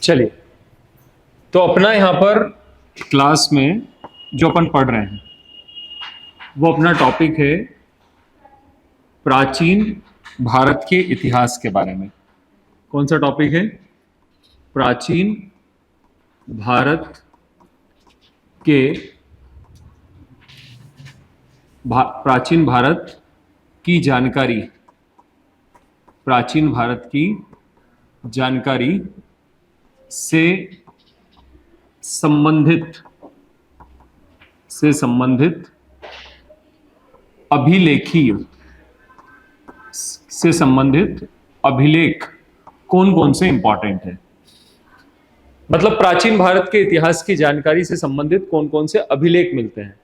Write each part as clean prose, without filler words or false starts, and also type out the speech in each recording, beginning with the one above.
चलिए, तो अपना यहाँ पर क्लास में जो अपन पढ़ रहे हैं वो अपना टॉपिक है प्राचीन भारत के इतिहास के बारे में। कौन सा टॉपिक है? प्राचीन भारत के प्राचीन भारत की जानकारी, प्राचीन भारत की जानकारी से संबंधित अभिलेखीय से संबंधित अभिलेख कौन कौन से इंपॉर्टेंट है। मतलब प्राचीन भारत के इतिहास की जानकारी से संबंधित कौन कौन से अभिलेख मिलते हैं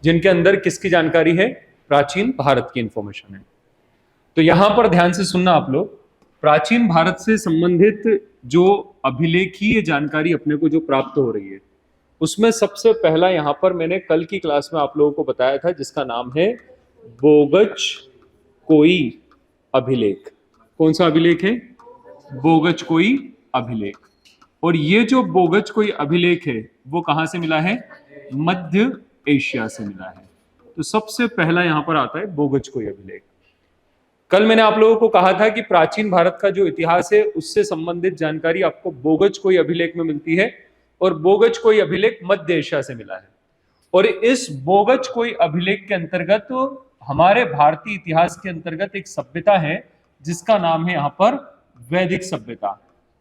जिनके अंदर किसकी जानकारी है? प्राचीन भारत की इंफॉर्मेशन है। तो यहां पर ध्यान से सुनना आप लोग, प्राचीन भारत से संबंधित जो अभिलेखीय जानकारी अपने को जो प्राप्त हो रही है उसमें सबसे पहला यहां पर मैंने कल की क्लास में आप लोगों को बताया था जिसका नाम है बोगचकोई अभिलेख। कौन सा अभिलेख है? बोगचकोई अभिलेख। और ये जो बोगचकोई अभिलेख है वो कहां से मिला है? मध्य एशिया से मिला है। तो सबसे पहला यहां पर आता है बोगचकोई अभिलेख। कल मैंने आप लोगों को कहा था कि प्राचीन भारत का जो इतिहास है उससे संबंधित जानकारी आपको बोगचकोई अभिलेख में मिलती है और बोगचकोई अभिलेख मध्य एशिया से मिला है। और इस बोगचकोई अभिलेख के अंतर्गत हमारे भारतीय इतिहास के अंतर्गत एक सभ्यता है जिसका नाम है यहां पर वैदिक सभ्यता।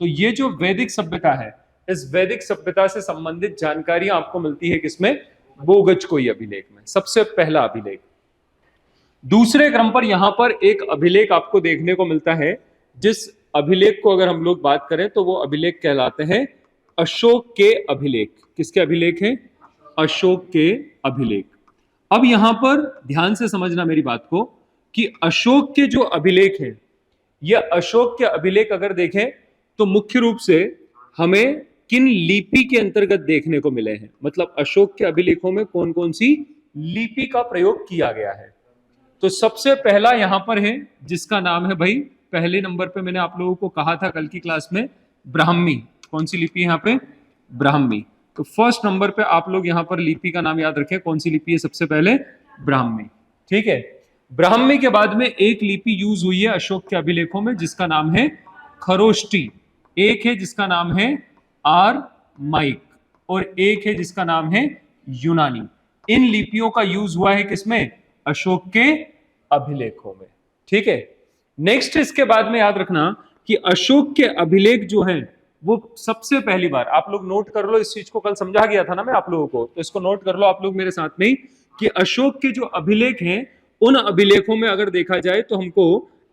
तो ये जो वैदिक सभ्यता है, इस वैदिक सभ्यता से संबंधित जानकारी आपको मिलती है किसमें? बोगचकोई अभिलेख में। सबसे पहला अभिलेख। दूसरे क्रम पर यहां पर एक अभिलेख आपको देखने को मिलता है जिस अभिलेख को अगर हम लोग बात करें तो वो अभिलेख कहलाते हैं अशोक के अभिलेख। किसके अभिलेख हैं? अशोक के अभिलेख। अब यहां पर ध्यान से समझना मेरी बात को कि अशोक के जो अभिलेख हैं, ये अशोक के अभिलेख अगर देखें तो मुख्य रूप से हमें किन लिपि के अंतर्गत देखने को मिले हैं। मतलब अशोक के अभिलेखों में कौन कौन सी लिपि का प्रयोग किया गया है। तो सबसे पहला यहां पर है जिसका नाम है भाई, पहले नंबर पे मैंने आप लोगों को कहा था कल की क्लास में, ब्राह्मी। कौन सी लिपि है यहाँ पे? ब्राह्मी। तो फर्स्ट नंबर पे आप लोग यहां पर लिपि का नाम याद रखें। कौन सी लिपि है? सबसे पहले ब्राह्मी। ठीक है। ब्राह्मी के बाद में एक लिपि यूज हुई है अशोक के अभिलेखों में जिसका नाम है खरोष्टी। एक है जिसका नाम है आर माइक और एक है जिसका नाम है यूनानी। इन लिपियों का यूज हुआ है किसमें? अशोक के अभिलेखों में। ठीक है। नेक्स्ट इसके बाद में याद रखना कि अशोक के अभिलेख जो हैं वो सबसे पहली बार, आप लोग नोट कर लो, इस चीज को कल समझा गया था ना मैं आप लोगों को, तो इसको नोट कर लो आप लोग मेरे साथ में ही कि अशोक के जो अभिलेख हैं उन अभिलेखों में अगर देखा जाए तो हमको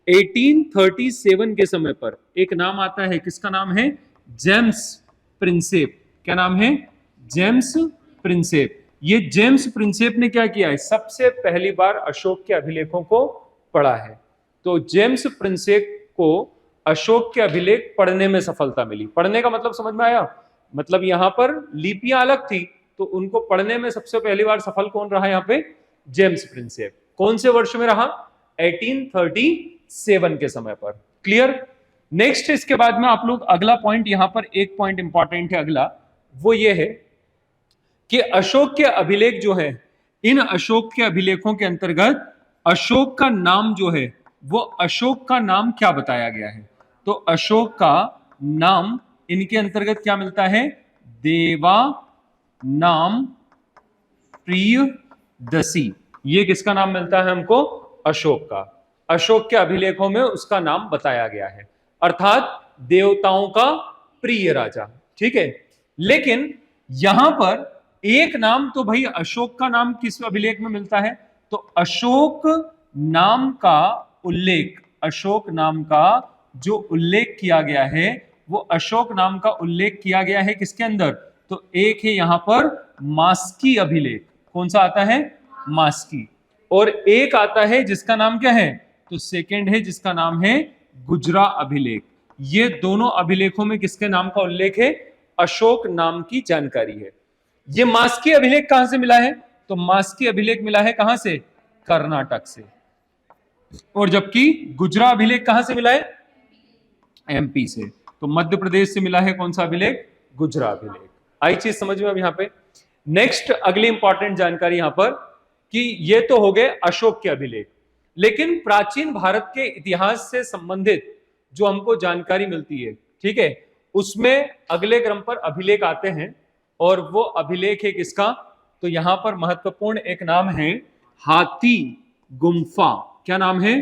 1837 के समय पर एक नाम आता है। किसका नाम है? James Prinsep. क्या नाम है? James Prinsep. ये जेम्स प्रिंसेप ने क्या किया है? सबसे पहली बार अशोक के अभिलेखों को पढ़ा है। तो जेम्स प्रिंसेप को अशोक के अभिलेख पढ़ने में सफलता मिली। पढ़ने का मतलब समझ में आया? मतलब यहां पर लिपियां अलग थी तो उनको पढ़ने में सबसे पहली बार सफल कौन रहा यहां पे? James Prinsep. कौन से वर्ष में रहा? 1837 के समय पर। क्लियर? नेक्स्ट इसके बाद में आप लोग अगला पॉइंट, यहां पर एक पॉइंट इंपॉर्टेंट है अगला, वो ये है कि अशोक के अभिलेख जो है, इन अशोक के अभिलेखों के अंतर्गत अशोक का नाम जो है वो अशोक का नाम क्या बताया गया है? तो अशोक का नाम इनके अंतर्गत क्या मिलता है? देवा नाम प्रियदसी। ये किसका नाम मिलता है हमको? अशोक का। अशोक के अभिलेखों में उसका नाम बताया गया है, अर्थात देवताओं का प्रिय राजा। ठीक है। लेकिन यहां पर एक नाम तो भाई अशोक का नाम किस अभिलेख में मिलता है? तो अशोक नाम का उल्लेख, अशोक नाम का जो उल्लेख किया गया है वो अशोक नाम का उल्लेख किया गया है किसके अंदर? तो एक है यहां पर मास्की अभिलेख। कौन सा आता है? मास्की। और एक आता है जिसका नाम क्या है? तो सेकंड है जिसका नाम है गुजरा अभिलेख। ये दोनों अभिलेखों में किसके नाम का उल्लेख है? अशोक नाम की जानकारी है। ये मास्की अभिलेख कहां से मिला है? तो मास्की अभिलेख मिला है कहां से? कर्नाटक से। और जबकि गुजरा अभिलेख कहां से मिला है? एमपी से। तो मध्य प्रदेश से मिला है कौन सा अभिलेख? गुजरा अभिलेख। आई चीज समझ में अब यहाँ पे। नेक्स्ट अगली इंपॉर्टेंट जानकारी यहां पर कि ये तो हो गए अशोक के अभिलेख, लेकिन प्राचीन भारत के इतिहास से संबंधित जो हमको जानकारी मिलती है, ठीक है, उसमें अगले क्रम पर अभिलेख आते हैं और वो अभिलेख है किसका? तो यहां पर महत्वपूर्ण एक नाम है हाथी गुम्फा। क्या नाम है?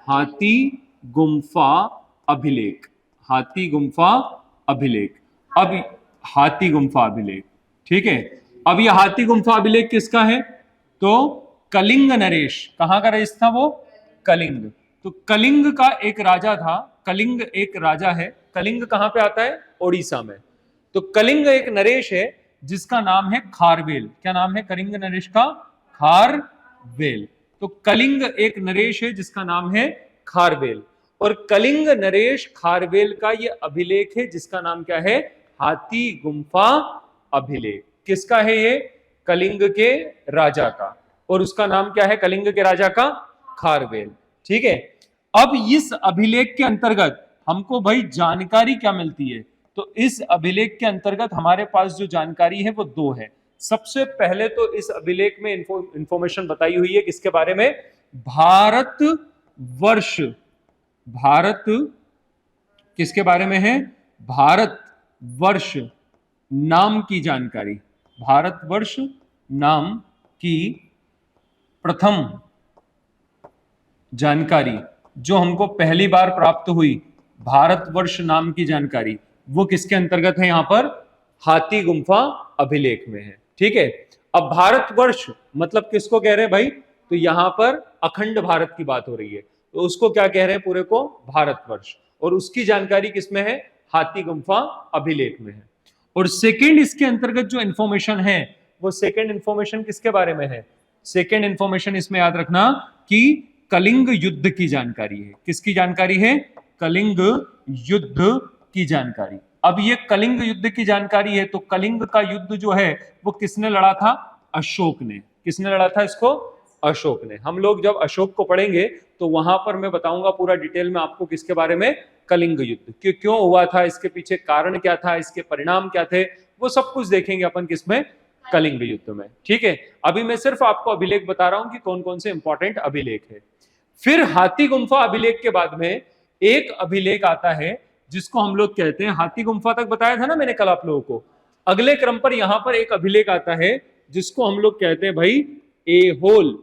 हाथी गुम्फा अभिलेख। हाथी गुम्फा अभिलेख। अब हाथी गुम्फा अभिलेख, ठीक है। अब यह हाथी गुम्फा अभिलेख किसका है? तो कलिंग नरेश। कहां का नरेश था वो? कलिंग। तो कलिंग का एक राजा था, कलिंग एक राजा है। कलिंग कहां पे आता है? ओडिशा में। तो कलिंग एक नरेश है जिसका नाम है खारवेल। क्या नाम है कलिंग नरेश का? खारवेल। तो कलिंग एक नरेश है जिसका नाम है खारवेल, और कलिंग नरेश खारवेल का यह अभिलेख है जिसका नाम क्या है? हाथी गुम्फा अभिलेख। किसका है ये? कलिंग के राजा का, और उसका नाम क्या है कलिंग के राजा का? खारवेल। ठीक है। अब इस अभिलेख के अंतर्गत हमको भाई जानकारी क्या मिलती है? तो इस अभिलेख के अंतर्गत हमारे पास जो जानकारी है वो दो है। सबसे पहले तो इस अभिलेख में इंफॉर्मेशन बताई हुई है किसके बारे में? भारत वर्ष। भारत किसके बारे में है? भारत वर्ष नाम की जानकारी। भारतवर्ष नाम की प्रथम जानकारी जो हमको पहली बार प्राप्त हुई, भारतवर्ष नाम की जानकारी, वो किसके अंतर्गत है? यहां पर हाथी गुम्फा अभिलेख में है। ठीक है। अब भारतवर्ष मतलब किसको कह रहे हैं भाई? तो यहां पर अखंड भारत की बात हो रही है, तो उसको क्या कह रहे हैं? पूरे को भारतवर्ष। और उसकी जानकारी किसमें है? हाथी गुम्फा अभिलेख में है। और सेकेंड इसके अंतर्गत जो इंफॉर्मेशन है वो सेकेंड इंफॉर्मेशन किसके बारे में है? सेकेंड इंफॉर्मेशन इसमें याद रखना कि कलिंग युद्ध की जानकारी है। किसकी जानकारी है? कलिंग युद्ध की जानकारी। अब ये कलिंग युद्ध की जानकारी है, तो कलिंग का युद्ध जो है वो किसने लड़ा था? अशोक ने। किसने लड़ा था इसको? अशोक ने। हम लोग जब अशोक को पढ़ेंगे तो वहां पर मैं बताऊंगा पूरा डिटेल में आपको किसके बारे में? कलिंग युद्ध क्यों हुआ था, इसके पीछे कारण क्या था, इसके परिणाम क्या थे, वो सब कुछ देखेंगे अपन किसमें? कलिंग युद्ध में। ठीक है। अभी मैं सिर्फ आपको अभिलेख बता रहा हूं कि कौन कौन से इंपॉर्टेंट अभिलेख है। फिर हाथी गुम्फा अभिलेख के बाद में एक अभिलेख आता है जिसको हम लोग कहते हैं, हाथी गुम्फा तक बताया था ना मैंने कल आप लोगों को। अगले क्रम पर यहां पर एक अभिलेख आता है जिसको हम लोग कहते हैं भाई एहोल।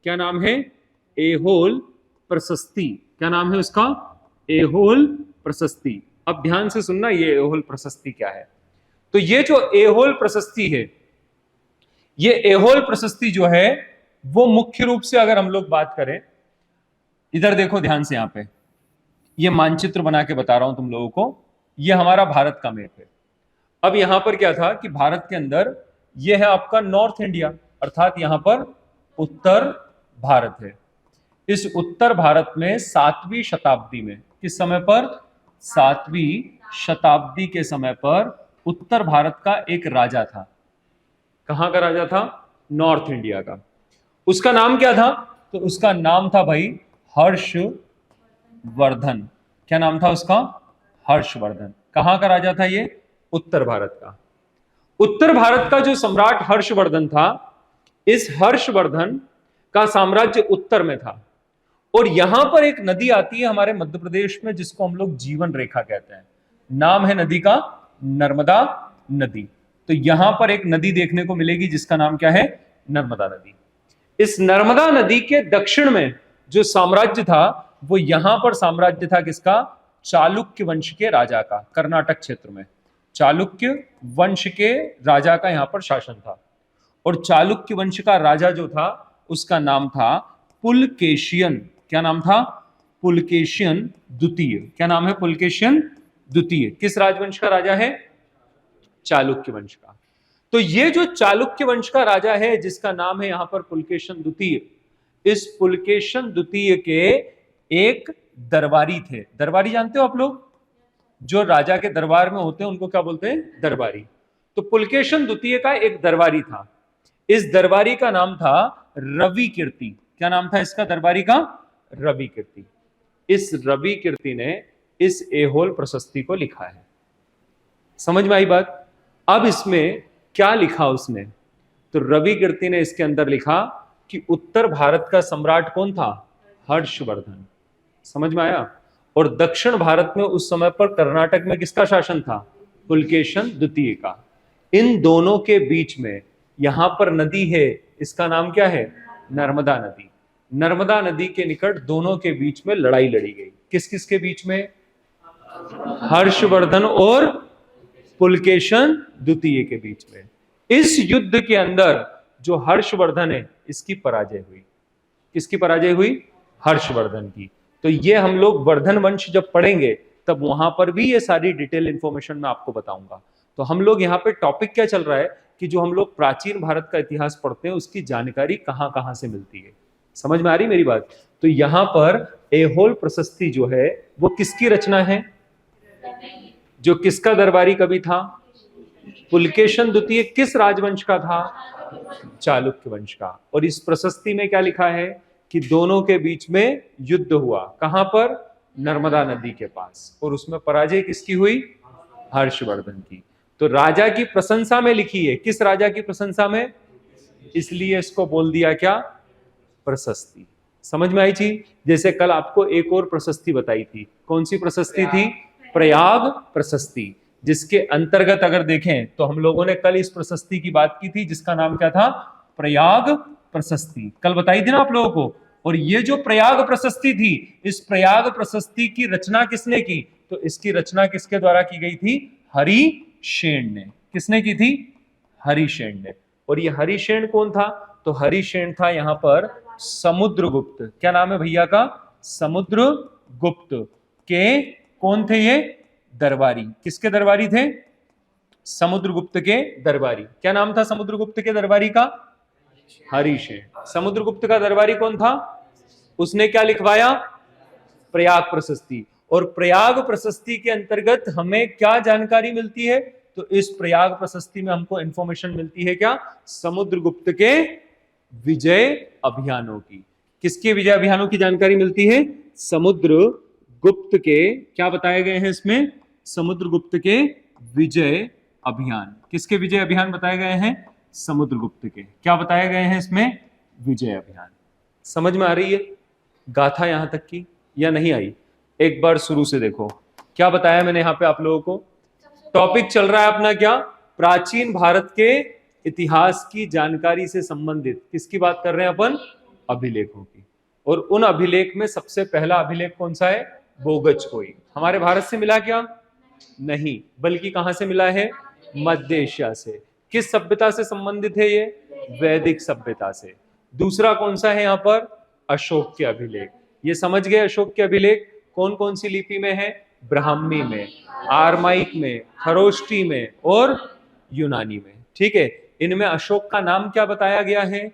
क्या नाम है? एहोल प्रशस्ति। क्या नाम है उसका? एहोल प्रशस्ति। अब ध्यान से सुनना ये एहोल प्रशस्ति क्या है। तो ये जो एहोल प्रशस्ति है, ये एहोल प्रशस्ति जो है वो मुख्य रूप से अगर हम लोग बात करें, इधर देखो ध्यान से, यहां पे ये मानचित्र बना के बता रहा हूं तुम लोगों को। ये हमारा भारत का मैप है। अब यहां पर क्या था कि भारत के अंदर ये है आपका नॉर्थ इंडिया, अर्थात यहां पर उत्तर भारत है। इस उत्तर भारत में 7वीं शताब्दी में, किस समय पर? 7वीं शताब्दी के समय पर उत्तर भारत का एक राजा था। कहां का राजा था? नॉर्थ इंडिया का। उसका नाम क्या था? तो उसका नाम था भाई हर्षवर्धन। क्या नाम था उसका? हर्षवर्धन। कहां का राजा था ये? उत्तर भारत का। उत्तर भारत का जो सम्राट हर्षवर्धन था, इस हर्षवर्धन का साम्राज्य उत्तर में था। और यहां पर एक नदी आती है हमारे मध्य प्रदेश में जिसको हम लोग जीवन रेखा कहते हैं। नाम है नदी का नर्मदा नदी। तो यहां पर एक नदी देखने को मिलेगी जिसका नाम क्या है? नर्मदा नदी। इस नर्मदा नदी के दक्षिण में जो साम्राज्य था वो यहां पर साम्राज्य था किसका? चालुक्य वंश के राजा का। कर्नाटक क्षेत्र में चालुक्य वंश के राजा का यहां पर शासन था। और चालुक्य वंश का राजा जो था उसका नाम था पुलकेशियन। क्या नाम था? पुलकेशियन द्वितीय। क्या नाम है? पुलकेशियन द्वितीय। किस राजवंश का राजा है? चालुक्य वंश का। तो ये जो चालुक्य वंश का राजा है जिसका नाम है यहां पर पुलकेशियन द्वितीय, इस पुलकेशियन द्वितीय के एक दरबारी थे। दरबारी जानते हो आप लोग? जो राजा के दरबार में होते हैं उनको क्या बोलते हैं? दरबारी। तो पुलकेशियन द्वितीय का एक दरबारी था। इस दरबारी का नाम था रवि कीर्ति। क्या नाम था इसका दरबारी का? रवि कीर्ति। इस रवि कीर्ति ने इस एहोल प्रशस्ति को लिखा है। समझ में आई बात? अब इसमें क्या लिखा उसने, तो रवि कीर्ति ने इसके अंदर लिखा कि उत्तर भारत का सम्राट कौन था? हर्षवर्धन। समझ में आया? और दक्षिण भारत में उस समय पर कर्नाटक में किसका शासन था? पुलकेशन द्वितीय का। इन दोनों के बीच में यहां पर नदी है, इसका नाम क्या है? नर्मदा नदी। नर्मदा नदी के निकट दोनों के बीच में लड़ाई लड़ी गई। किस किस के बीच में? हर्षवर्धन और पुलकेशन द्वितीय के बीच में। इस युद्ध के अंदर जो हर्षवर्धन है, इसकी पराजय हुई। किसकी पराजय हुई? हर्षवर्धन की। तो ये हम लोग वर्धन वंश जब पढ़ेंगे तब वहां पर भी ये सारी डिटेल इंफॉर्मेशन मैं आपको बताऊंगा। तो हम लोग यहाँ पे टॉपिक क्या चल रहा है कि जो हम लोग प्राचीन भारत का इतिहास पढ़ते हैं उसकी जानकारी कहां कहां से मिलती है। समझ में आ रही मेरी बात? तो यहां पर एहोल प्रशस्ति जो है वो किसकी रचना है? जो किसका दरबारी कवि था? पुलकेशन द्वितीय किस राजवंश का था? चालुक्य वंश का। और इस प्रशस्ति में क्या लिखा है कि दोनों के बीच में युद्ध हुआ। कहां पर? नर्मदा नदी के पास। और उसमें पराजय किसकी हुई? हर्षवर्धन की। तो राजा की प्रशंसा में लिखी है। किस राजा की प्रशंसा में? इसलिए इसको बोल दिया क्या? प्रशस्ति। समझ में आई चीज? जैसे कल आपको एक और प्रशस्ति बताई थी। कौन सी प्रशस्ति थी? प्रयाग प्रशस्ति, जिसके अंतर्गत अगर देखें तो हम लोगों ने कल इस प्रशस्ति की बात की थी जिसका नाम क्या था? प्रयाग प्रशस्ति। कल बताई थी ना आप लोगों को। और ये जो प्रयाग प्रशस्ति थी, इस प्रयाग प्रशस्ति की रचना किसने की? तो इसकी रचना किसके द्वारा की गई थी? हरिशेन ने। किसने की थी? हरिशेन ने। और ये हरिशेन कौन था? तो हरिशेन था यहां पर समुद्रगुप्त। क्या नाम है भैया का? समुद्रगुप्त के कौन थे ये? दरबारी। किसके दरबारी थे? समुद्रगुप्त के दरबारी। क्या नाम था समुद्रगुप्त के दरबारी का? हरिशेन। समुद्रगुप्त का दरबारी कौन था? उसने क्या लिखवाया? प्रयाग प्रशस्ति। और प्रयाग प्रशस्ति के अंतर्गत हमें क्या जानकारी मिलती है? तो इस प्रयाग प्रशस्ति में हमको इंफॉर्मेशन मिलती है क्या? समुद्रगुप्त के विजय अभियानों की। किसके विजय अभियानों की जानकारी मिलती है? समुद्रगुप्त के क्या बताए गए हैं इसमें? समुद्रगुप्त के विजय अभियान। किसके विजय अभियान बताए गए हैं? समुद्रगुप्त के। क्या बताए गए हैं इसमें? विजय अभियान। समझ में आ रही है गाथा यहां तक की या नहीं आई? एक बार शुरू से देखो क्या बताया मैंने यहां पे आप लोगों को। टॉपिक चल रहा है अपना क्या? प्राचीन भारत के इतिहास की जानकारी से संबंधित। किसकी बात कर रहे हैं अपन? अभिलेखों की। और उन अभिलेख में सबसे पहला अभिलेख कौन सा है? बोगचकोई। हमारे भारत से मिला क्या? नहीं, बल्कि कहां से मिला है? मध्य एशिया से। किस सभ्यता से संबंधित है ये? वैदिक सभ्यता से। दूसरा कौन सा है यहां पर? अशोक के अभिलेख। ये समझ गए अशोक के अभिलेख कौन कौन सी लिपि में है? ब्राह्मी में, आरमाइक में, खरोष्टी में और यूनानी में। ठीक है। इनमें अशोक का नाम क्या बताया गया है?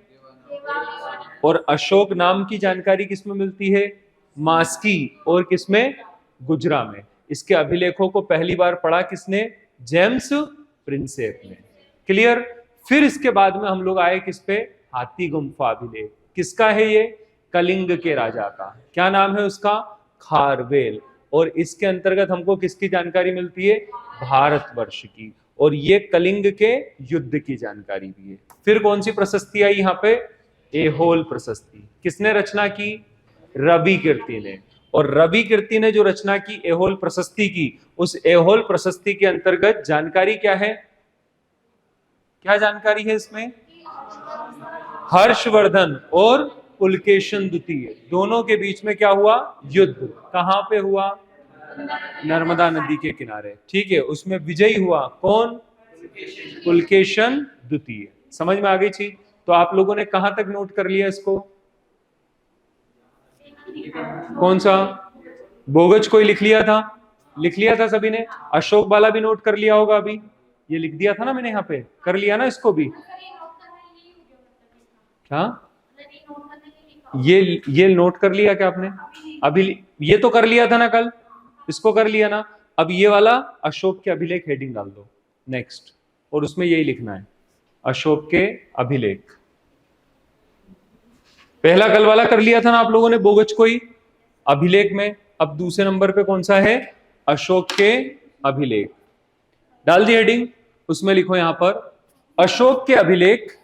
और अशोक नाम की जानकारी किसमें मिलती है? मास्की और किसमें? गुजरा में। इसके अभिलेखों को पहली बार पढ़ा किसने? जेम्स प्रिंसेप ने। क्लियर? फिर इसके बाद में हम लोग आए किस पे? हाथी गुम्फा अभिलेख। किसका है ये? कलिंग के राजा का। क्या नाम है उसका? खारवेल। और इसके अंतर्गत हमको किसकी जानकारी मिलती है? भारतवर्ष की। और ये कलिंग के युद्ध की जानकारी भी है। फिर कौन सी प्रशस्ति आई यहाँ पे? एहोल प्रशस्ति। किसने रचना की? रवि कीर्ति ने। और रवि कीर्ति ने जो रचना की एहोल प्रशस्ति की, उस एहोल प्रशस्ति के अंतर्गत जानकारी क्या है? क्या जानकारी है इसमें? हर्षवर्धन और पुलकेशन द्वितीय दोनों के बीच में क्या हुआ? युद्ध। कहां पे हुआ? नर्मदा नदी के किनारे। ठीक है। उसमें विजयी हुआ कौन? पुलकेशन द्वितीय। समझ में आ गई चीज? तो आप लोगों ने कहां तक नोट कर लिया इसको? कौन सा? बोगच कोई लिख लिया था? लिख लिया था सभी ने? अशोक वाला भी नोट कर लिया होगा। अभी ये लिख दिया था ना मैंने, यहाँ पे कर लिया ना इसको भी। क्या ये नोट कर लिया क्या आपने? अभी ये तो कर लिया था ना कल, इसको कर लिया ना। अब ये वाला अशोक के अभिलेख हेडिंग डाल दो नेक्स्ट, और उसमें यही लिखना है अशोक के अभिलेख। पहला कल वाला कर लिया था ना आप लोगों ने, बोगच कोई अभिलेख में। अब दूसरे नंबर पे कौन सा है? अशोक के अभिलेख। डाल दी हेडिंग, उसमें लिखो यहां पर अशोक के अभिलेख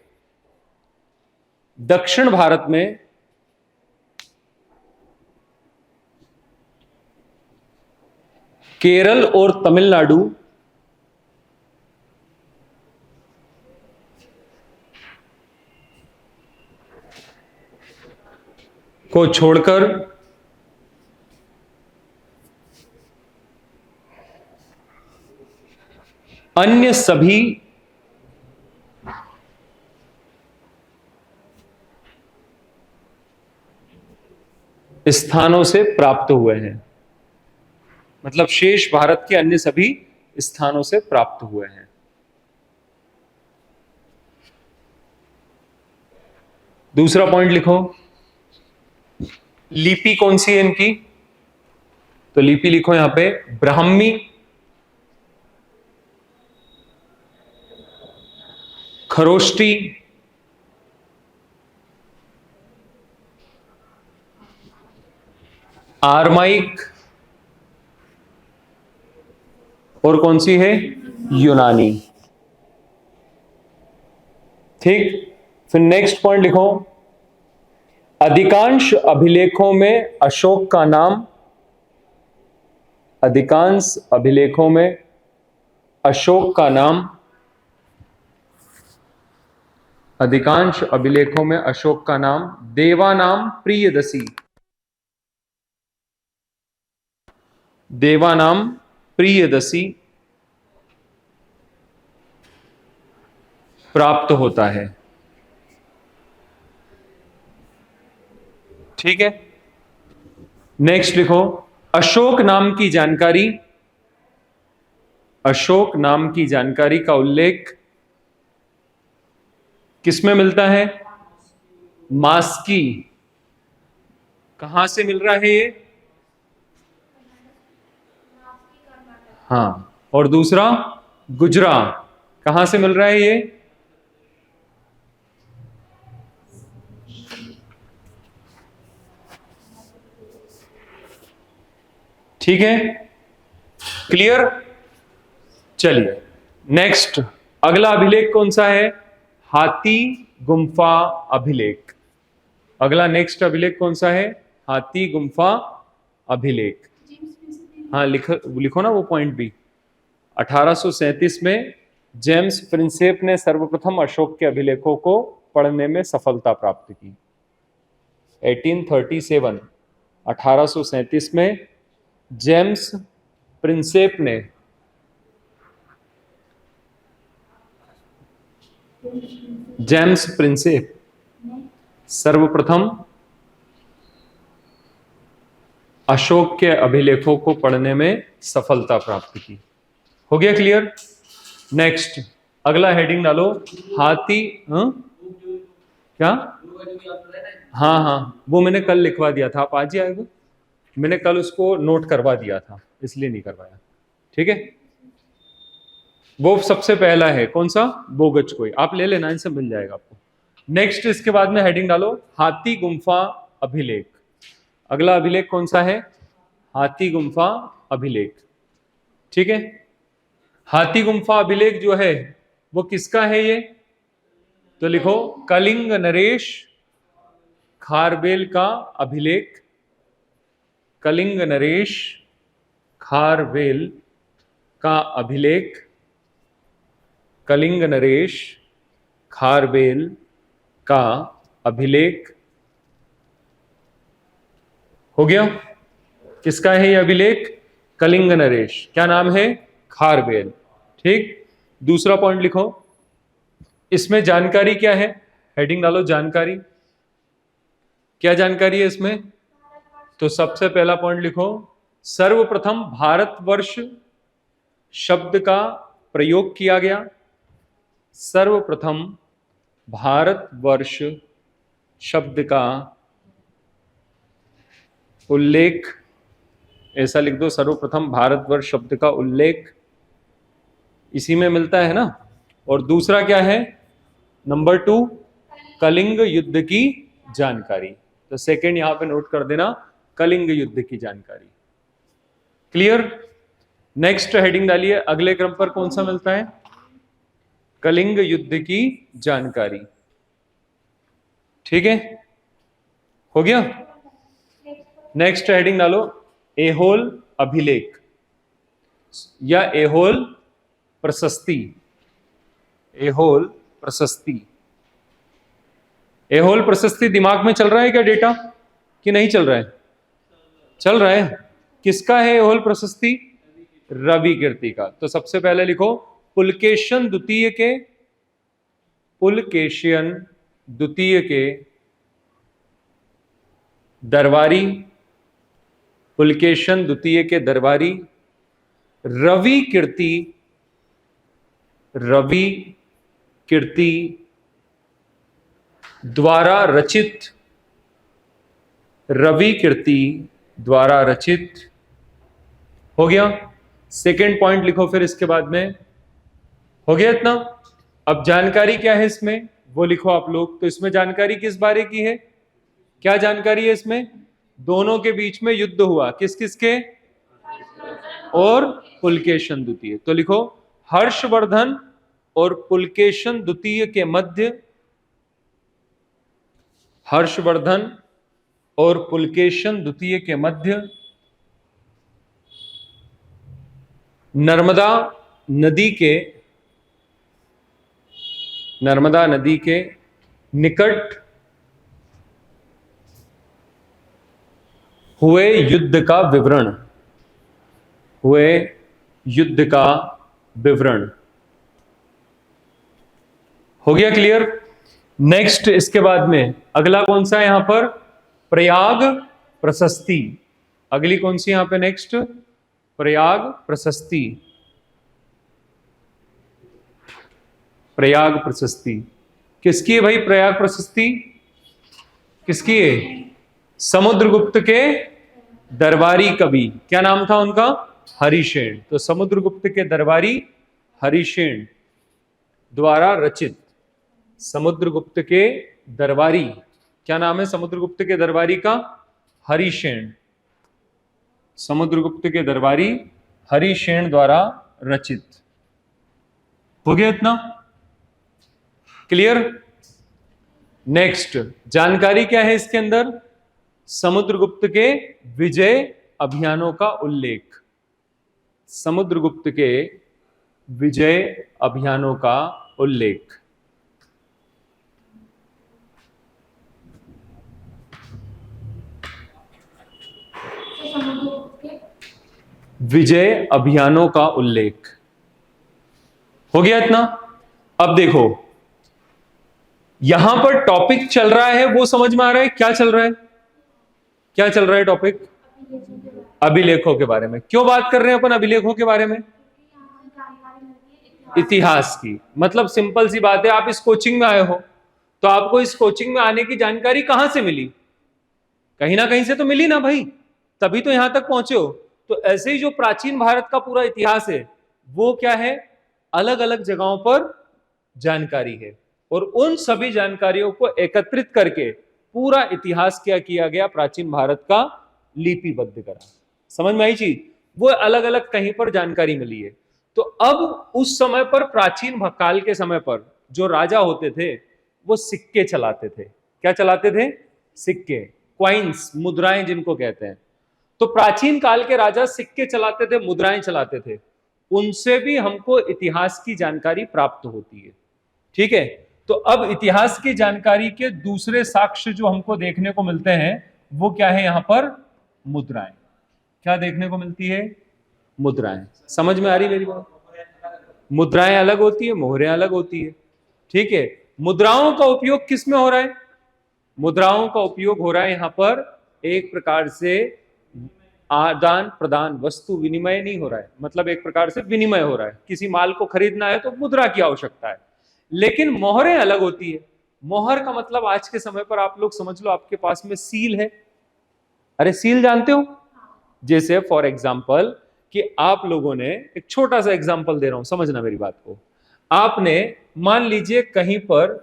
दक्षिण भारत में केरल और तमिलनाडु को छोड़कर अन्य सभी स्थानों से प्राप्त हुए हैं। मतलब शेष भारत के अन्य सभी स्थानों से प्राप्त हुए हैं। दूसरा पॉइंट लिखो, लिपि कौन सी है इनकी? तो लिपि लिखो यहां पे ब्राह्मी, खरोष्टी, आरमाइक और कौन सी है? यूनानी। ठीक, फिर नेक्स्ट पॉइंट लिखो, अधिकांश अभिलेखों में अशोक का नाम, अधिकांश अभिलेखों में अशोक का नाम, अधिकांश अभिलेखों में अशोक का नाम देवानाम प्रियदसी, देवानाम प्रियदसी प्राप्त होता है। ठीक है, नेक्स्ट लिखो, अशोक नाम की जानकारी, अशोक नाम की जानकारी का उल्लेख किसमें मिलता है? मास्की। कहां से मिल रहा है ये? हाँ, और दूसरा गुजरात। कहां से मिल रहा है ये? ठीक है, क्लियर? चलिए नेक्स्ट, अगला अभिलेख कौन सा है? हाथी गुम्फा अभिलेख। अगला नेक्स्ट अभिलेख कौन सा है? हाथी गुम्फा अभिलेख। हाँ लिखो ना वो पॉइंट भी। 1837 में जेम्स प्रिंसेप ने सर्वप्रथम अशोक के अभिलेखों को पढ़ने में सफलता प्राप्त की। 1837 1837 में जेम्स प्रिंसेप ने सर्वप्रथम अशोक के अभिलेखों को पढ़ने में सफलता प्राप्त की। हो गया क्लियर? नेक्स्ट अगला हेडिंग डालो, हाथी क्या? हाँ हाँ, वो मैंने कल लिखवा दिया था, आप आज ही आएगा। मैंने कल उसको नोट करवा दिया था, इसलिए नहीं करवाया। ठीक है, वो सबसे पहला है कौन सा? बोगचकोई। आप ले लेना, इनसे मिल जाएगा आपको। नेक्स्ट इसके बाद में हेडिंग डालो, हाथी गुम्फा अभिलेख। अगला अभिलेख कौन सा है? हाथी गुम्फा अभिलेख। ठीक है, हाथी गुम्फा अभिलेख जो है वो किसका है ये? तो लिखो कलिंग नरेश खारवेल का अभिलेख, कलिंग नरेश खारवेल का अभिलेख, कलिंग नरेश खारवेल का अभिलेख। हो गया? किसका है ये अभिलेख? कलिंग नरेश। क्या नाम है? खारवेल। ठीक, दूसरा पॉइंट लिखो, इसमें जानकारी क्या है? हेडिंग डालो जानकारी। क्या जानकारी है इसमें? तो सबसे पहला पॉइंट लिखो, सर्वप्रथम भारतवर्ष शब्द का प्रयोग किया गया। सर्वप्रथम भारतवर्ष शब्द का उल्लेख, ऐसा लिख दो, सर्वप्रथम भारतवर्ष शब्द का उल्लेख इसी में मिलता है ना। और दूसरा क्या है? नंबर 2, कलिंग युद्ध की जानकारी। तो सेकंड यहां पे नोट कर देना, कलिंग युद्ध की जानकारी। क्लियर? नेक्स्ट हेडिंग डालिए, अगले क्रम पर कौन सा मिलता है? कलिंग युद्ध की जानकारी। ठीक है, हो गया। नेक्स्ट हेडिंग डालो, एहोल अभिलेख या एहोल प्रशस्ति। एहोल प्रशस्ति। एहोल प्रशस्ति दिमाग में चल रहा है क्या डेटा, कि नहीं चल रहा है? चल रहा है। किसका है एहोल प्रशस्ति? रवि कीर्ति का। तो सबसे पहले लिखो, पुलकेशियन द्वितीय के, पुलकेशियन द्वितीय के दरबारी, पुलकेशियन द्वितीय के दरबारी रवि कीर्ति, रवि कीर्ति द्वारा रचित, रवि कीर्ति द्वारा रचित। हो गया। सेकेंड पॉइंट लिखो फिर इसके बाद में। हो गया इतना? अब जानकारी क्या है इसमें वो लिखो आप लोग। तो इसमें जानकारी किस बारे की है? क्या जानकारी है इसमें? दोनों के बीच में युद्ध हुआ, किस किस के? और पुलकेशियन द्वितीय। तो लिखो, हर्षवर्धन और पुलकेशियन द्वितीय के मध्य, हर्षवर्धन और पुलकेशियन द्वितीय के मध्य नर्मदा नदी के, नर्मदा नदी के निकट हुए युद्ध का विवरण, हुए युद्ध का विवरण। हो गया क्लियर? नेक्स्ट इसके बाद में अगला कौन सा है यहां पर? प्रयाग प्रशस्ति। अगली कौन सी यहां पे नेक्स्ट? प्रयाग प्रशस्ति। प्रयाग प्रशस्ति किसकी है भाई? प्रयाग प्रशस्ति किसकी है? समुद्रगुप्त के दरबारी कवि, क्या नाम था उनका? हरिशेन। तो समुद्रगुप्त के दरबारी हरिशेन द्वारा रचित, समुद्रगुप्त के दरबारी, क्या नाम है समुद्रगुप्त के दरबारी का? हरिशेन। समुद्रगुप्त के दरबारी हरिशेन द्वारा रचित। हो गया इतना? क्लियर? नेक्स्ट जानकारी क्या है इसके अंदर? समुद्रगुप्त के विजय अभियानों का उल्लेख, समुद्रगुप्त के विजय अभियानों का उल्लेख। विजय अभियानों का उल्लेख। हो गया इतना? अब देखो यहां पर टॉपिक चल रहा है, वो समझ में आ रहा है क्या चल रहा है? क्या चल रहा है टॉपिक? अभिलेखों के बारे में। क्यों बात कर रहे हैं अपन अभिलेखों के बारे में? इतिहास की। मतलब सिंपल सी बात है, आप इस कोचिंग में आए हो तो आपको इस कोचिंग में आने की जानकारी कहां से मिली? कहीं ना कहीं से तो मिली ना भाई, तभी तो यहां तक पहुंचे हो। तो ऐसे ही जो प्राचीन भारत का पूरा इतिहास है वो क्या है? अलग अलग जगहों पर जानकारी है, और उन सभी जानकारियों को एकत्रित करके पूरा इतिहास क्या किया गया? प्राचीन भारत का लिपिबद्ध करा। समझ में आई चीज? वो अलग अलग कहीं पर जानकारी मिली है। तो अब उस समय पर, प्राचीन काल के समय पर जो राजा होते थे वो सिक्के चलाते थे। क्या चलाते थे? सिक्के, क्वाइंस, मुद्राएं जिनको कहते हैं। तो प्राचीन काल के राजा सिक्के चलाते थे, मुद्राएं चलाते थे। उनसे भी हमको इतिहास की जानकारी प्राप्त होती है। ठीक है? तो अब इतिहास की जानकारी के दूसरे साक्ष्य जो हमको देखने को मिलते हैं वो क्या है? यहां पर मुद्राएं। क्या देखने को मिलती है? मुद्राएं। समझ में आ रही मेरी बात? मुद्राएं अलग होती है, मोहरें अलग होती है। ठीक है? मुद्राओं का उपयोग किस में हो रहा है? मुद्राओं का उपयोग हो रहा है यहां पर एक प्रकार से आदान प्रदान, वस्तु विनिमय नहीं हो रहा है। मतलब एक प्रकार से विनिमय हो रहा है, किसी माल को खरीदना है तो मुद्रा की आवश्यकता है। लेकिन मोहरें अलग होती है। मोहर का मतलब आज के समय पर आप लोग समझ लो, आपके पास में सील है। अरे सील जानते हो? जैसे फॉर एग्जाम्पल कि आप लोगों ने, एक छोटा सा एग्जाम्पल दे रहा हूं, समझना मेरी बात को। आपने मान लीजिए कहीं पर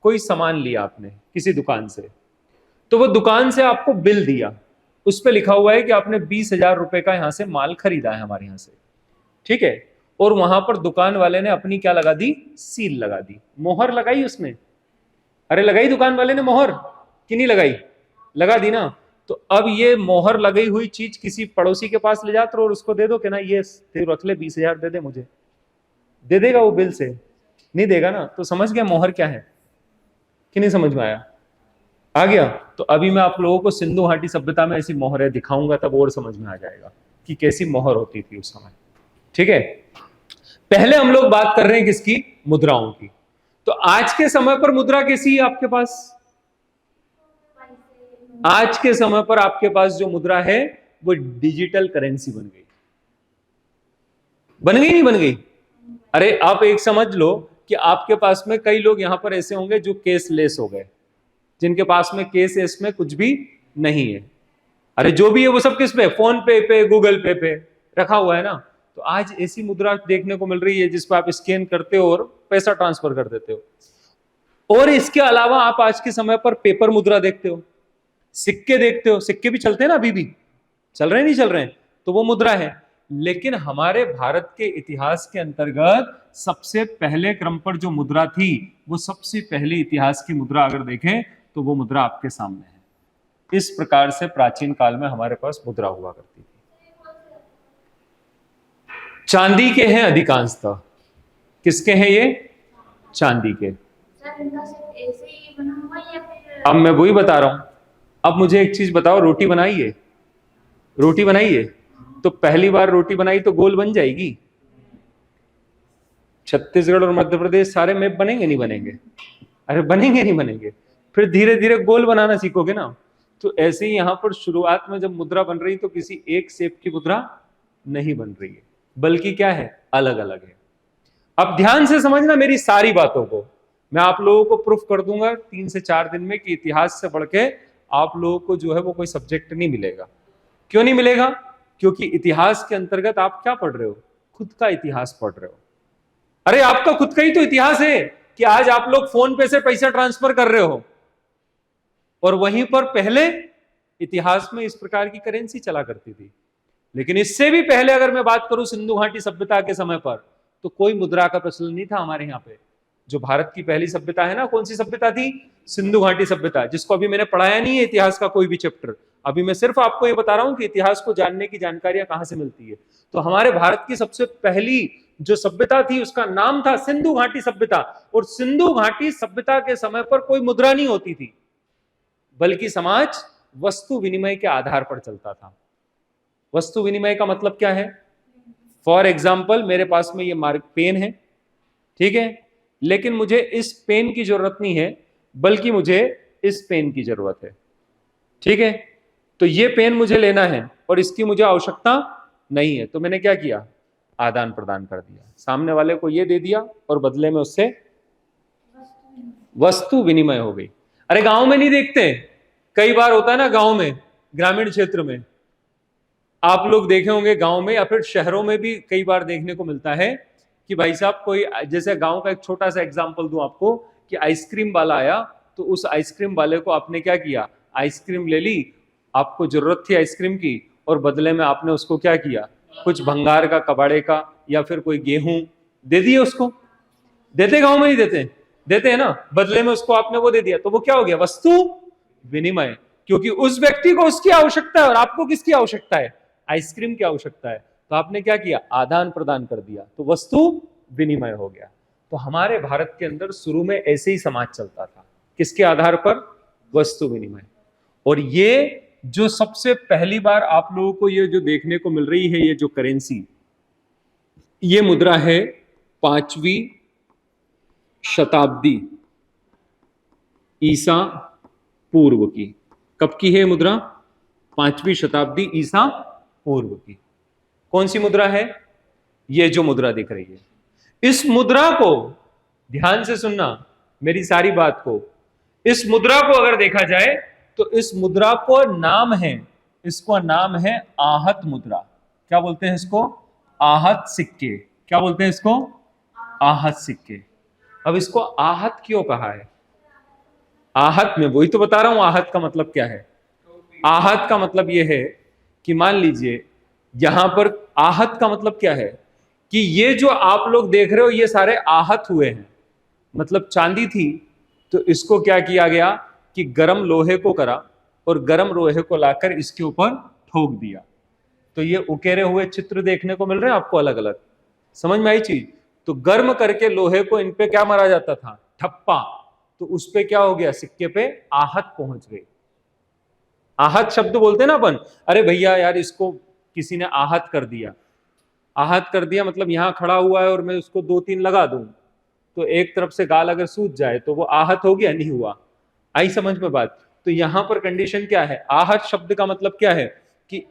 कोई सामान लिया आपने किसी दुकान से, तो वो दुकान से आपको बिल दिया, उस पर लिखा हुआ है कि आपने 20,000 रुपए का यहां से माल खरीदा है हमारे यहां से, ठीक है, और वहां पर दुकान वाले ने अपनी क्या लगा दी, सील लगा दी, मोहर लगाई उसने। अरे लगाई दुकान वाले ने मोहर कि नहीं लगाई, लगा दी ना। तो अब ये मोहर लगाई हुई चीज किसी पड़ोसी के पास ले जाते हो और उसको दे दो कि ना ये रख ले, 20,000 दे दे मुझे, दे देगा वो बिल से? नहीं देगा ना। तो समझ गया मोहर क्या है कि नहीं समझ में आया? आ गया। तो अभी मैं आप लोगों को सिंधु घाटी सभ्यता में ऐसी मोहरें दिखाऊंगा, तब और समझ में आ जाएगा कि कैसी मोहर होती थी उस समय, ठीक है। पहले हम लोग बात कर रहे हैं किसकी, मुद्राओं की। तो आज के समय पर मुद्रा कैसी है आपके पास? आज के समय पर आपके पास जो मुद्रा है वो डिजिटल करेंसी बन गई। बन गई नहीं बन गई? अरे आप एक समझ लो कि आपके पास में कई लोग यहां पर ऐसे होंगे जो केसलेस हो गए, जिनके पास में केस में कुछ भी नहीं है। अरे जो भी है वो सब किस पे, फोन पे गूगल पे रखा हुआ है ना। तो आज ऐसी मुद्रा देखने को मिल रही है जिस पर आप स्कैन करते हो और पैसा ट्रांसफर कर देते हो। और इसके अलावा आप आज के समय पर पेपर मुद्रा देखते हो, सिक्के देखते हो, सिक्के भी चलते हैं ना, अभी भी चल रहे हैं, नहीं चल रहे हैं, तो वो मुद्रा है। लेकिन हमारे भारत के इतिहास के अंतर्गत सबसे पहले क्रम पर जो मुद्रा थी, वो सबसे पहले इतिहास की मुद्रा अगर देखें तो वो मुद्रा आपके सामने है। इस प्रकार से प्राचीन काल में हमारे पास मुद्रा हुआ करती थी। चांदी के हैं अधिकांशतः। किसके हैं ये? चांदी के। अब मैं वही बता रहा हूं। अब मुझे एक चीज बताओ, रोटी बनाइए, रोटी बनाइए, तो पहली बार रोटी बनाई तो गोल बन जाएगी? छत्तीसगढ़ और मध्य प्रदेश सारे मैप बनेंगे नहीं बनेंगे? अरे बनेंगे नहीं बनेंगे, फिर धीरे धीरे गोल बनाना सीखोगे ना। तो ऐसे ही यहां पर शुरुआत में जब मुद्रा बन रही तो किसी एक शेप की मुद्रा नहीं बन रही है, बल्कि क्या है, अलग अलग है। अब ध्यान से समझना मेरी सारी बातों को, मैं आप लोगों को प्रूफ कर दूंगा 3 से 4 दिन में कि इतिहास से बढ़ के आप लोगों को जो है वो कोई सब्जेक्ट नहीं मिलेगा। क्यों नहीं मिलेगा? क्योंकि इतिहास के अंतर्गत आप क्या पढ़ रहे हो, खुद का इतिहास पढ़ रहे हो। अरे आपका खुद का ही तो इतिहास है कि आज आप लोग फोन पे से पैसा ट्रांसफर कर रहे हो, और वहीं पर पहले इतिहास में इस प्रकार की करेंसी चला करती थी। लेकिन इससे भी पहले अगर मैं बात करूं सिंधु घाटी सभ्यता के समय पर, तो कोई मुद्रा का प्रचलन नहीं था हमारे यहाँ पे। जो भारत की पहली सभ्यता है ना, कौन सी सभ्यता थी? सिंधु घाटी सभ्यता, जिसको अभी मैंने पढ़ाया नहीं है इतिहास का कोई भी चैप्टर। अभी मैं सिर्फ आपको ये बता रहा हूं कि इतिहास को जानने की जानकारियां कहां से मिलती है। तो हमारे भारत की सबसे पहली जो सभ्यता थी उसका नाम था सिंधु घाटी सभ्यता। और सिंधु घाटी सभ्यता के समय पर कोई मुद्रा नहीं होती थी, बल्कि समाज वस्तु विनिमय के आधार पर चलता था। वस्तु विनिमय का मतलब क्या है? फॉर एग्जाम्पल, मेरे पास में ये मार्क पेन है, ठीक है, लेकिन मुझे इस पेन की जरूरत नहीं है, बल्कि मुझे इस पेन की जरूरत है, ठीक है। तो ये पेन मुझे लेना है और इसकी मुझे आवश्यकता नहीं है, तो मैंने क्या किया, आदान प्रदान कर दिया, सामने वाले को ये दे दिया और बदले में उससे वस्तु विनिमय हो गई। अरे गांव में नहीं देखते, कई बार होता है ना गांव में, ग्रामीण क्षेत्र में आप लोग देखे होंगे, गांव में या फिर शहरों में भी कई बार देखने को मिलता है कि भाई साहब कोई, जैसे गांव का एक छोटा सा एग्जांपल दूं आपको, कि आइसक्रीम वाला आया, तो उस आइसक्रीम वाले को आपने क्या किया, आइसक्रीम ले ली, आपको जरूरत थी आइसक्रीम की, और बदले में आपने उसको क्या किया, कुछ भंगार का, कबाड़े का, या फिर कोई गेहूं दे दिए उसको। देते गांव में नहीं देते? देते हैं ना, बदले में उसको आपने वो दे दिया, तो वो क्या हो गया, वस्तु विनिमय। क्योंकि उस व्यक्ति को उसकी आवश्यकता है और आपको किसकी आवश्यकता है, आइसक्रीम की आवश्यकता है, तो आपने क्या किया, आदान प्रदान कर दिया, तो वस्तु विनिमय हो गया। तो हमारे भारत के अंदर शुरू में ऐसे ही समाज चलता था, किसके आधार पर, वस्तु विनिमय। और ये जो सबसे पहली बार आप लोगों को ये जो देखने को मिल रही है, ये जो करेंसी, ये मुद्रा है 5वीं शताब्दी ईसा पूर्व की। कब की है मुद्रा? 5वीं शताब्दी ईसा पूर्व की। कौन सी मुद्रा है? ये जो मुद्रा दिख रही है। इस मुद्रा को ध्यान से सुनना, मेरी सारी बात को। इस मुद्रा को अगर देखा जाए तो इस मुद्रा को नाम है, इसको नाम है आहत मुद्रा। क्या बोलते हैं इसको? आहत सिक्के। क्या बोलते हैं इसको? आहत सिक्के। अब इसको आहत क्यों कहा है? आहत में वही तो बता रहा हूं, आहत का मतलब क्या है, आहत का मतलब यह है कि मान लीजिए यहां पर आहत का मतलब क्या है कि ये जो आप लोग देख रहे हो ये सारे आहत हुए हैं, मतलब चांदी थी तो इसको क्या किया गया कि गर्म लोहे को करा और गर्म लोहे को लाकर इसके ऊपर ठोक दिया, तो ये उकेरे हुए चित्र देखने को मिल रहे हैं आपको अलग अलग। समझ में आई चीज? तो गर्म करके लोहे को इन पे क्या मारा जाता था? ठप्पा। तो उस पे क्या हो गया? सिक्के पे आहत पहुंच गई। आहत शब्द बोलते हैं ना अपन, अरे भैया यार इसको किसी ने आहत कर दिया। आहत कर दिया मतलब यहां खड़ा हुआ है और मैं उसको 2-3 लगा दूं तो एक तरफ से गाल अगर सूज जाए तो वो आहत हो गया, नहीं हुआ? आई समझ में बात? तो यहां पर कंडीशन क्या है? आहत शब्द का मतलब क्या है कि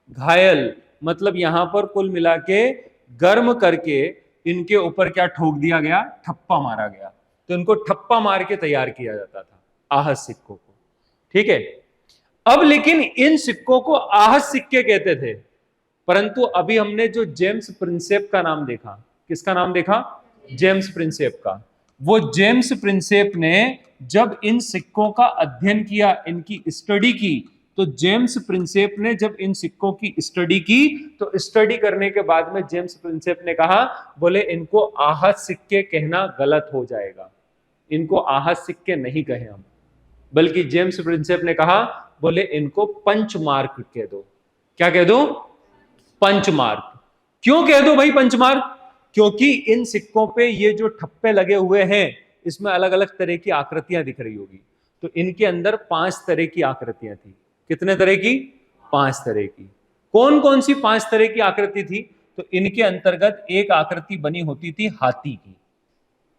घायल, मतलब यहां पर कुल मिला के गर्म करके इनके ऊपर क्या ठोक दिया गया? ठप्पा मारा गया। तो इनको ठप्पा मार के तैयार किया जाता था आहत सिक्कों को। ठीक है, अब लेकिन इन सिक्कों को आहत सिक्के कहते थे, परंतु अभी हमने जो जेम्स प्रिंसेप का नाम देखा, किसका नाम देखा? जेम्स प्रिंसेप का। वो जेम्स प्रिंसेप ने जब इन सिक्कों का अध्ययन किया, इनकी स्टडी की, तो जेम्स प्रिंसेप ने जब इन सिक्कों की स्टडी की तो स्टडी करने के बाद में जेम्स प्रिंसेप ने कहा, बोले इनको आहत सिक्के कहना गलत हो जाएगा, इनको आहत सिक्के नहीं कहे हम, बल्कि जेम्स प्रिंसेप ने कहा, बोले इनको पंच मार्क कह दो। क्या कह दो? Punch mark. क्यों कह दो भाई पंच मार्क? क्योंकि इन सिक्कों पे ये जो ठप्पे लगे हुए हैं इसमें अलग अलग तरह की आकृतियां दिख रही होगी, तो इनके अंदर 5 तरह की आकृतियां थी। कितने तरह की? 5 तरह की। कौन कौन सी 5 तरह की आकृति थी? तो इनके अंतर्गत एक आकृति बनी होती थी हाथी की।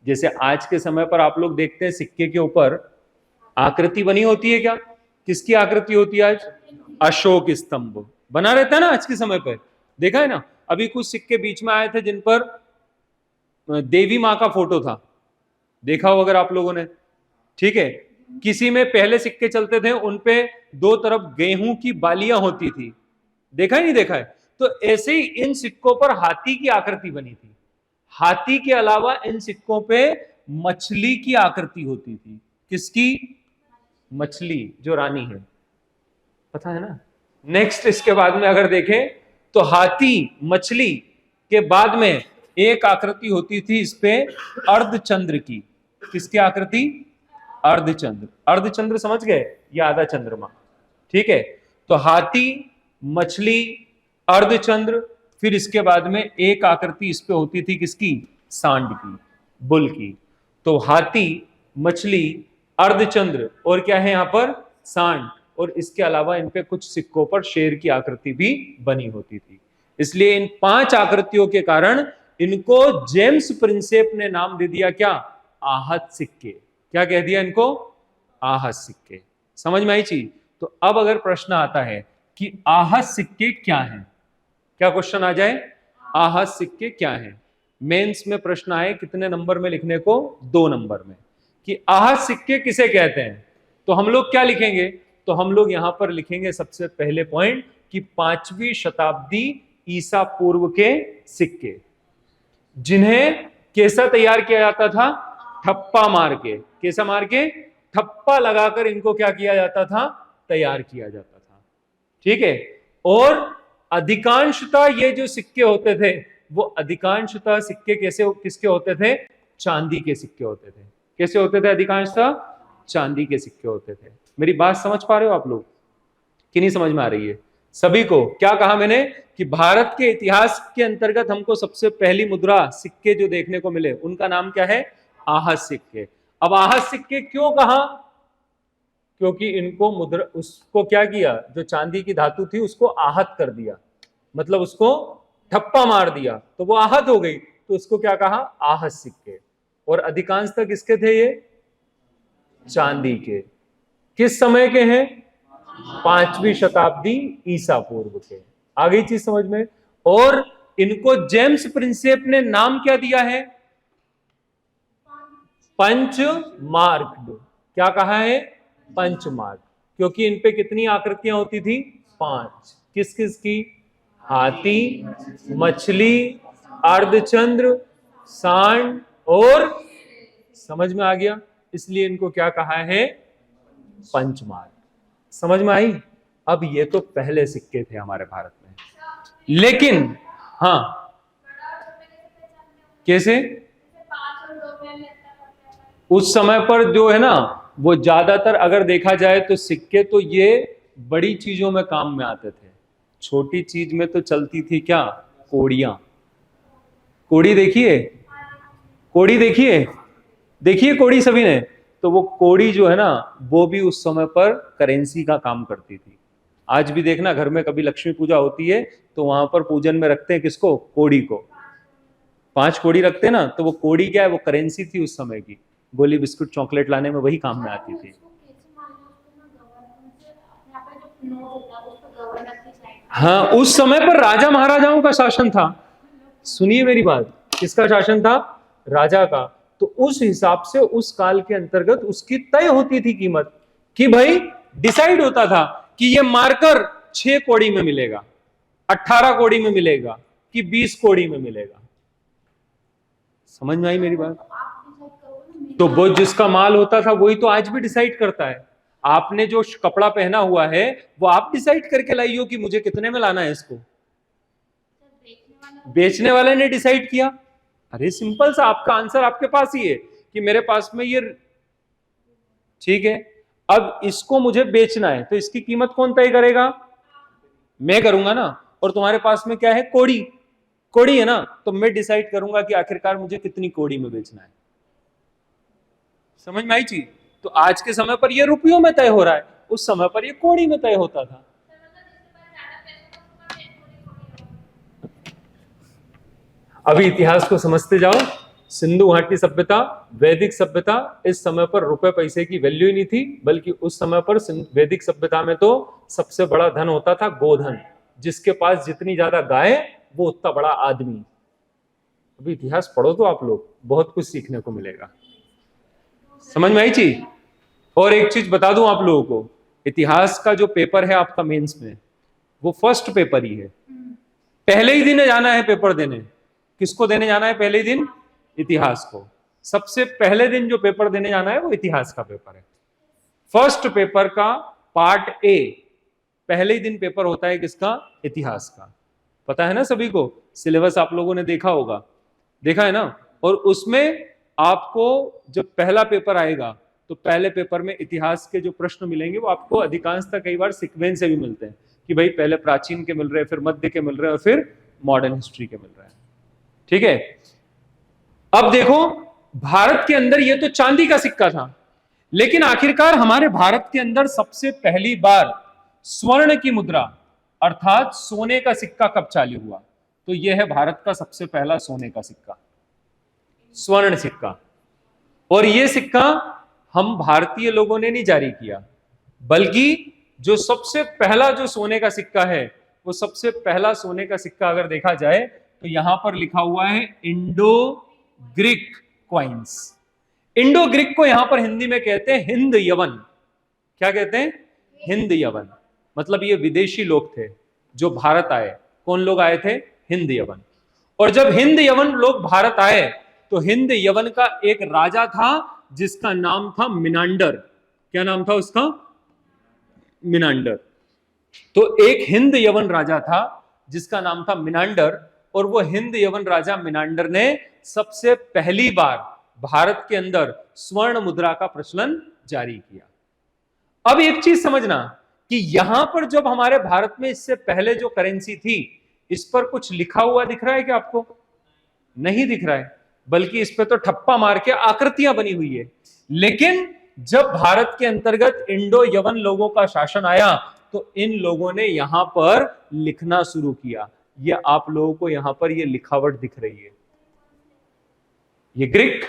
जैसे आज के समय पर आप लोग देखते हैं सिक्के के ऊपर आकृति बनी होती है, क्या किसकी आकृति होती है आज? अशोक स्तंभ बना रहता है ना आज के समय पर, देखा है ना? अभी कुछ सिक्के बीच में आए थे जिन पर देवी माँ का फोटो था, देखा हो अगर आप लोगों ने। ठीक है, किसी में पहले सिक्के चलते थे उन पे 2 तरफ गेहूं की बालियां होती थी, देखा ही नहीं देखा है? तो ऐसे ही इन सिक्कों पर हाथी की आकृति बनी थी। हाथी के अलावा इन सिक्कों पे मछली की आकृति होती थी। किसकी? मछली, जो रानी है, पता है ना? नेक्स्ट इसके बाद में अगर देखें तो हाथी मछली के बाद में एक आकृति होती थी इस पे अर्धचंद्र की। किसकी आकृति? अर्धचंद्र। अर्धचंद्र समझ गए? या आधा चंद्रमा। ठीक है, तो हाथी, मछली, अर्धचंद्र, फिर इसके बाद में एक आकृति इस पे होती थी किसकी? सांड की, बुल की। तो हाथी, मछली, अर्धचंद्र और क्या है यहां पर? सांड। और इसके अलावा इन पे कुछ सिक्कों पर शेर की आकृति भी बनी होती थी। इसलिए इन 5 आकृतियों के कारण इनको जेम्स प्रिंसेप ने नाम दे दिया क्या? आहत सिक्के। क्या कह दिया इनको? आहत सिक्के। समझ में आई चीज? तो अब अगर प्रश्न आता है कि आहत सिक्के क्या हैं, क्या क्वेश्चन आ जाए? आहत सिक्के क्या हैं? मेंस में प्रश्न आए कितने नंबर में लिखने को? 2 नंबर में, कि आहत सिक्के किसे कहते हैं। तो हम लोग क्या लिखेंगे? तो हम लोग यहां पर लिखेंगे सबसे पहले पॉइंट कि 5वीं शताब्दी ईसा पूर्व के सिक्के, जिन्हें कैसा तैयार किया जाता था? ठप्पा मार के। कैसा मार के? ठप्पा लगाकर इनको क्या किया जाता था? तैयार किया जाता था। ठीक है, और अधिकांशतः ये जो सिक्के होते थे वो अधिकांशतः सिक्के कैसे किसके होते थे? चांदी के सिक्के होते थे। कैसे होते थे? अधिकांशतः चांदी के सिक्के होते थे। मेरी बात समझ पा रहे हो आप लोग कि नहीं समझ में आ रही है सभी को? क्या कहा मैंने कि भारत के इतिहास के अंतर्गत हमको सबसे पहली मुद्रा सिक्के जो देखने को मिले उनका नाम क्या है? आहत सिक्के। अब आहत सिक्के क्यों कहा? क्योंकि इनको मुद्रा उसको क्या किया, जो चांदी की धातु थी उसको आहत कर दिया, मतलब उसको ठप्पा मार दिया तो वो आहत हो गई, तो उसको क्या कहा? आहत सिक्के। और अधिकांश तक किसके थे ये? चांदी के। किस समय के हैं? 5वीं शताब्दी ईसा पूर्व के। आ गई चीज समझ में? और इनको जेम्स प्रिंसेप ने नाम क्या दिया है? Punch mark. क्या कहा है? Punch mark. क्योंकि इन पे कितनी आकृतियां होती थी? 5। किस किस की? हाथी, मछली, अर्धचंद्र, सांड और, समझ में आ गया? इसलिए इनको क्या कहा है? Punch mark. समझ में आई? अब ये तो पहले सिक्के थे हमारे भारत में, लेकिन हाँ, कैसे? उस समय पर जो है ना, वो ज्यादातर अगर देखा जाए तो सिक्के तो ये बड़ी चीजों में काम में आते थे, छोटी चीज में तो चलती थी क्या? कोड़ियां। कोड़ी देखिए, कोड़ी देखिए, देखिए कोड़ी सभी ने। तो वो कोड़ी जो है ना, वो भी उस समय पर करेंसी का काम करती थी। आज भी देखना, घर में कभी लक्ष्मी पूजा होती है तो वहां पर पूजन में रखते हैं किसको? कोड़ी को। 5 कोड़ी रखते हैं ना, तो वो कोड़ी क्या है? वो करेंसी थी उस समय की। गोली बिस्कुट चॉकलेट लाने में वही काम में आती थी। हाँ, उस समय पर राजा महाराजाओं का शासन था। सुनिए मेरी बात, किसका शासन था? राजा का। तो उस हिसाब से उस काल के अंतर्गत उसकी तय होती थी कीमत, कि भाई डिसाइड होता था कि ये मार्कर 6 कौड़ी में मिलेगा, 18 कौड़ी में मिलेगा, कि 20 कौड़ी में मिलेगा। समझ में आई मेरी बात? तो वो जिसका माल होता था वही तो आज भी डिसाइड करता है। आपने जो कपड़ा पहना हुआ है वो आप डिसाइड करके लाई हो कि मुझे कितने में लाना है इसको? बेचने वाले ने डिसाइड किया। अरे सिंपल सा, आपका आंसर आपके पास ही है कि मेरे पास में ये, ठीक है, अब इसको मुझे बेचना है तो इसकी कीमत कौन तय करेगा? मैं करूंगा ना। और तुम्हारे पास में क्या है? कोड़ी। कोड़ी है ना, तो मैं डिसाइड करूंगा कि आखिरकार मुझे कितनी कोड़ी में बेचना है। समझ में आई चीज? तो आज के समय पर ये रुपयों में तय हो रहा है, उस समय पर ये कोड़ी में तय होता था। अभी इतिहास को समझते जाओ। सिंधु घाटी सभ्यता, वैदिक सभ्यता, इस समय पर रुपए पैसे की वैल्यू ही नहीं थी, बल्कि उस समय पर वैदिक सभ्यता में तो सबसे बड़ा धन होता था गोधन। जिसके पास जितनी ज्यादा गाय, वो उतना बड़ा आदमी। अभी इतिहास पढ़ो तो आप लोग, बहुत कुछ सीखने को मिलेगा। समझ में आई चीज? और एक चीज बता दूं आप लोगों को, इतिहास का जो पेपर है आपका मेंस में, वो फर्स्ट पेपर ही है। पहले ही दिन जाना है पेपर देने। किसको देने जाना है पहले ही दिन? इतिहास को। सबसे पहले दिन जो पेपर देने जाना है वो इतिहास का पेपर है। फर्स्ट पेपर का पार्ट ए, पहले ही दिन पेपर होता है किसका? इतिहास का। पता है ना सभी को? सिलेबस आप लोगों ने देखा होगा, देखा है ना? और उसमें आपको जब पहला पेपर आएगा तो पहले पेपर में इतिहास के जो प्रश्न मिलेंगे वो आपको अधिकांशतः कई बार सीक्वेंस से भी मिलते हैं, कि भाई पहले प्राचीन के मिल रहे हैं, फिर मध्य के मिल रहे हैं, और फिर मॉडर्न हिस्ट्री के मिल रहे हैं। ठीक है, अब देखो, भारत के अंदर ये तो चांदी का सिक्का था, लेकिन आखिरकार हमारे भारत के अंदर सबसे पहली बार स्वर्ण की मुद्रा अर्थात सोने का सिक्का कब चालू हुआ? तो यह है भारत का सबसे पहला सोने का सिक्का, स्वर्ण सिक्का। और यह सिक्का हम भारतीय लोगों ने नहीं जारी किया, बल्कि जो सबसे पहला जो सोने का सिक्का है, वो सबसे पहला सोने का सिक्का अगर देखा जाए तो यहां पर लिखा हुआ है Indo Greek coins. Indo Greek को यहां पर हिंदी में कहते हैं हिंद यवन। क्या कहते हैं? हिंद यवन। मतलब ये विदेशी लोग थे जो भारत आए। कौन लोग आए थे? हिंद यवन। और जब हिंद यवन लोग भारत आए तो हिंद यवन का एक राजा था जिसका नाम था मिनांडर। क्या नाम था उसका? मिनांडर। तो एक हिंद यवन राजा था जिसका नाम था मिनांडर, और वो हिंद यवन राजा मिनांडर ने सबसे पहली बार भारत के अंदर स्वर्ण मुद्रा का प्रचलन जारी किया। अब एक चीज समझना कि यहां पर जब हमारे भारत में इससे पहले जो करेंसी थी, इस पर कुछ लिखा हुआ दिख रहा है क्या आपको? नहीं दिख रहा है, बल्कि इस पे तो ठप्पा मार के आकृतियां बनी हुई है। लेकिन जब भारत के अंतर्गत इंडो यवन लोगों का शासन आया तो इन लोगों ने यहां पर लिखना शुरू किया। ये आप लोगों को यहां पर ये लिखावट दिख रही है, ये ग्रीक।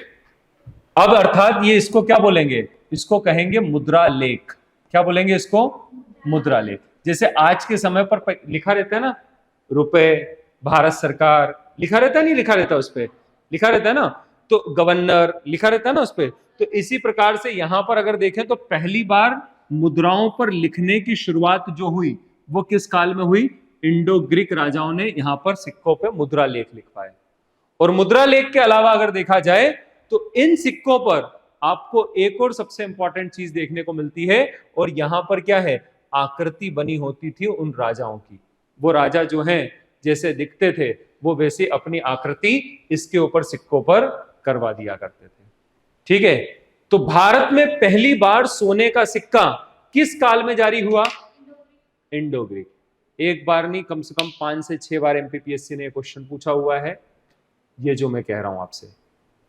अब अर्थात ये इसको क्या बोलेंगे? इसको कहेंगे मुद्रा लेख। क्या बोलेंगे इसको? मुद्रा लेख। जैसे आज के समय पर लिखा रहता है ना, रुपए, भारत सरकार लिखा रहता है, नहीं लिखा रहता? उस पर लिखा रहता है ना, तो गवर्नर लिखा रहता है ना उस पर। तो इसी प्रकार से यहां पर अगर देखें तो पहली बार मुद्राओं पर लिखने की शुरुआत जो हुई वो किस काल में हुई? इंडो ग्रीक राजाओं ने यहां पर सिक्कों पे मुद्रा लेख लिखवाए। और मुद्रा लेख के अलावा अगर देखा जाए तो इन सिक्कों पर आपको एक और सबसे इंपॉर्टेंट चीज देखने को मिलती है, और यहां पर क्या है? आकृति बनी होती थी उन राजाओं की। वो राजा जो हैं जैसे दिखते थे वो वैसे अपनी आकृति इसके ऊपर सिक्कों पर करवा दिया करते थे। ठीक है, तो भारत में पहली बार सोने का सिक्का किस काल में जारी हुआ? Indo Greek. एक बार नहीं, कम से कम 5 से 6 बार एमपीपीएससी ने क्वेश्चन पूछा हुआ है, ये जो मैं कह रहा हूं आपसे।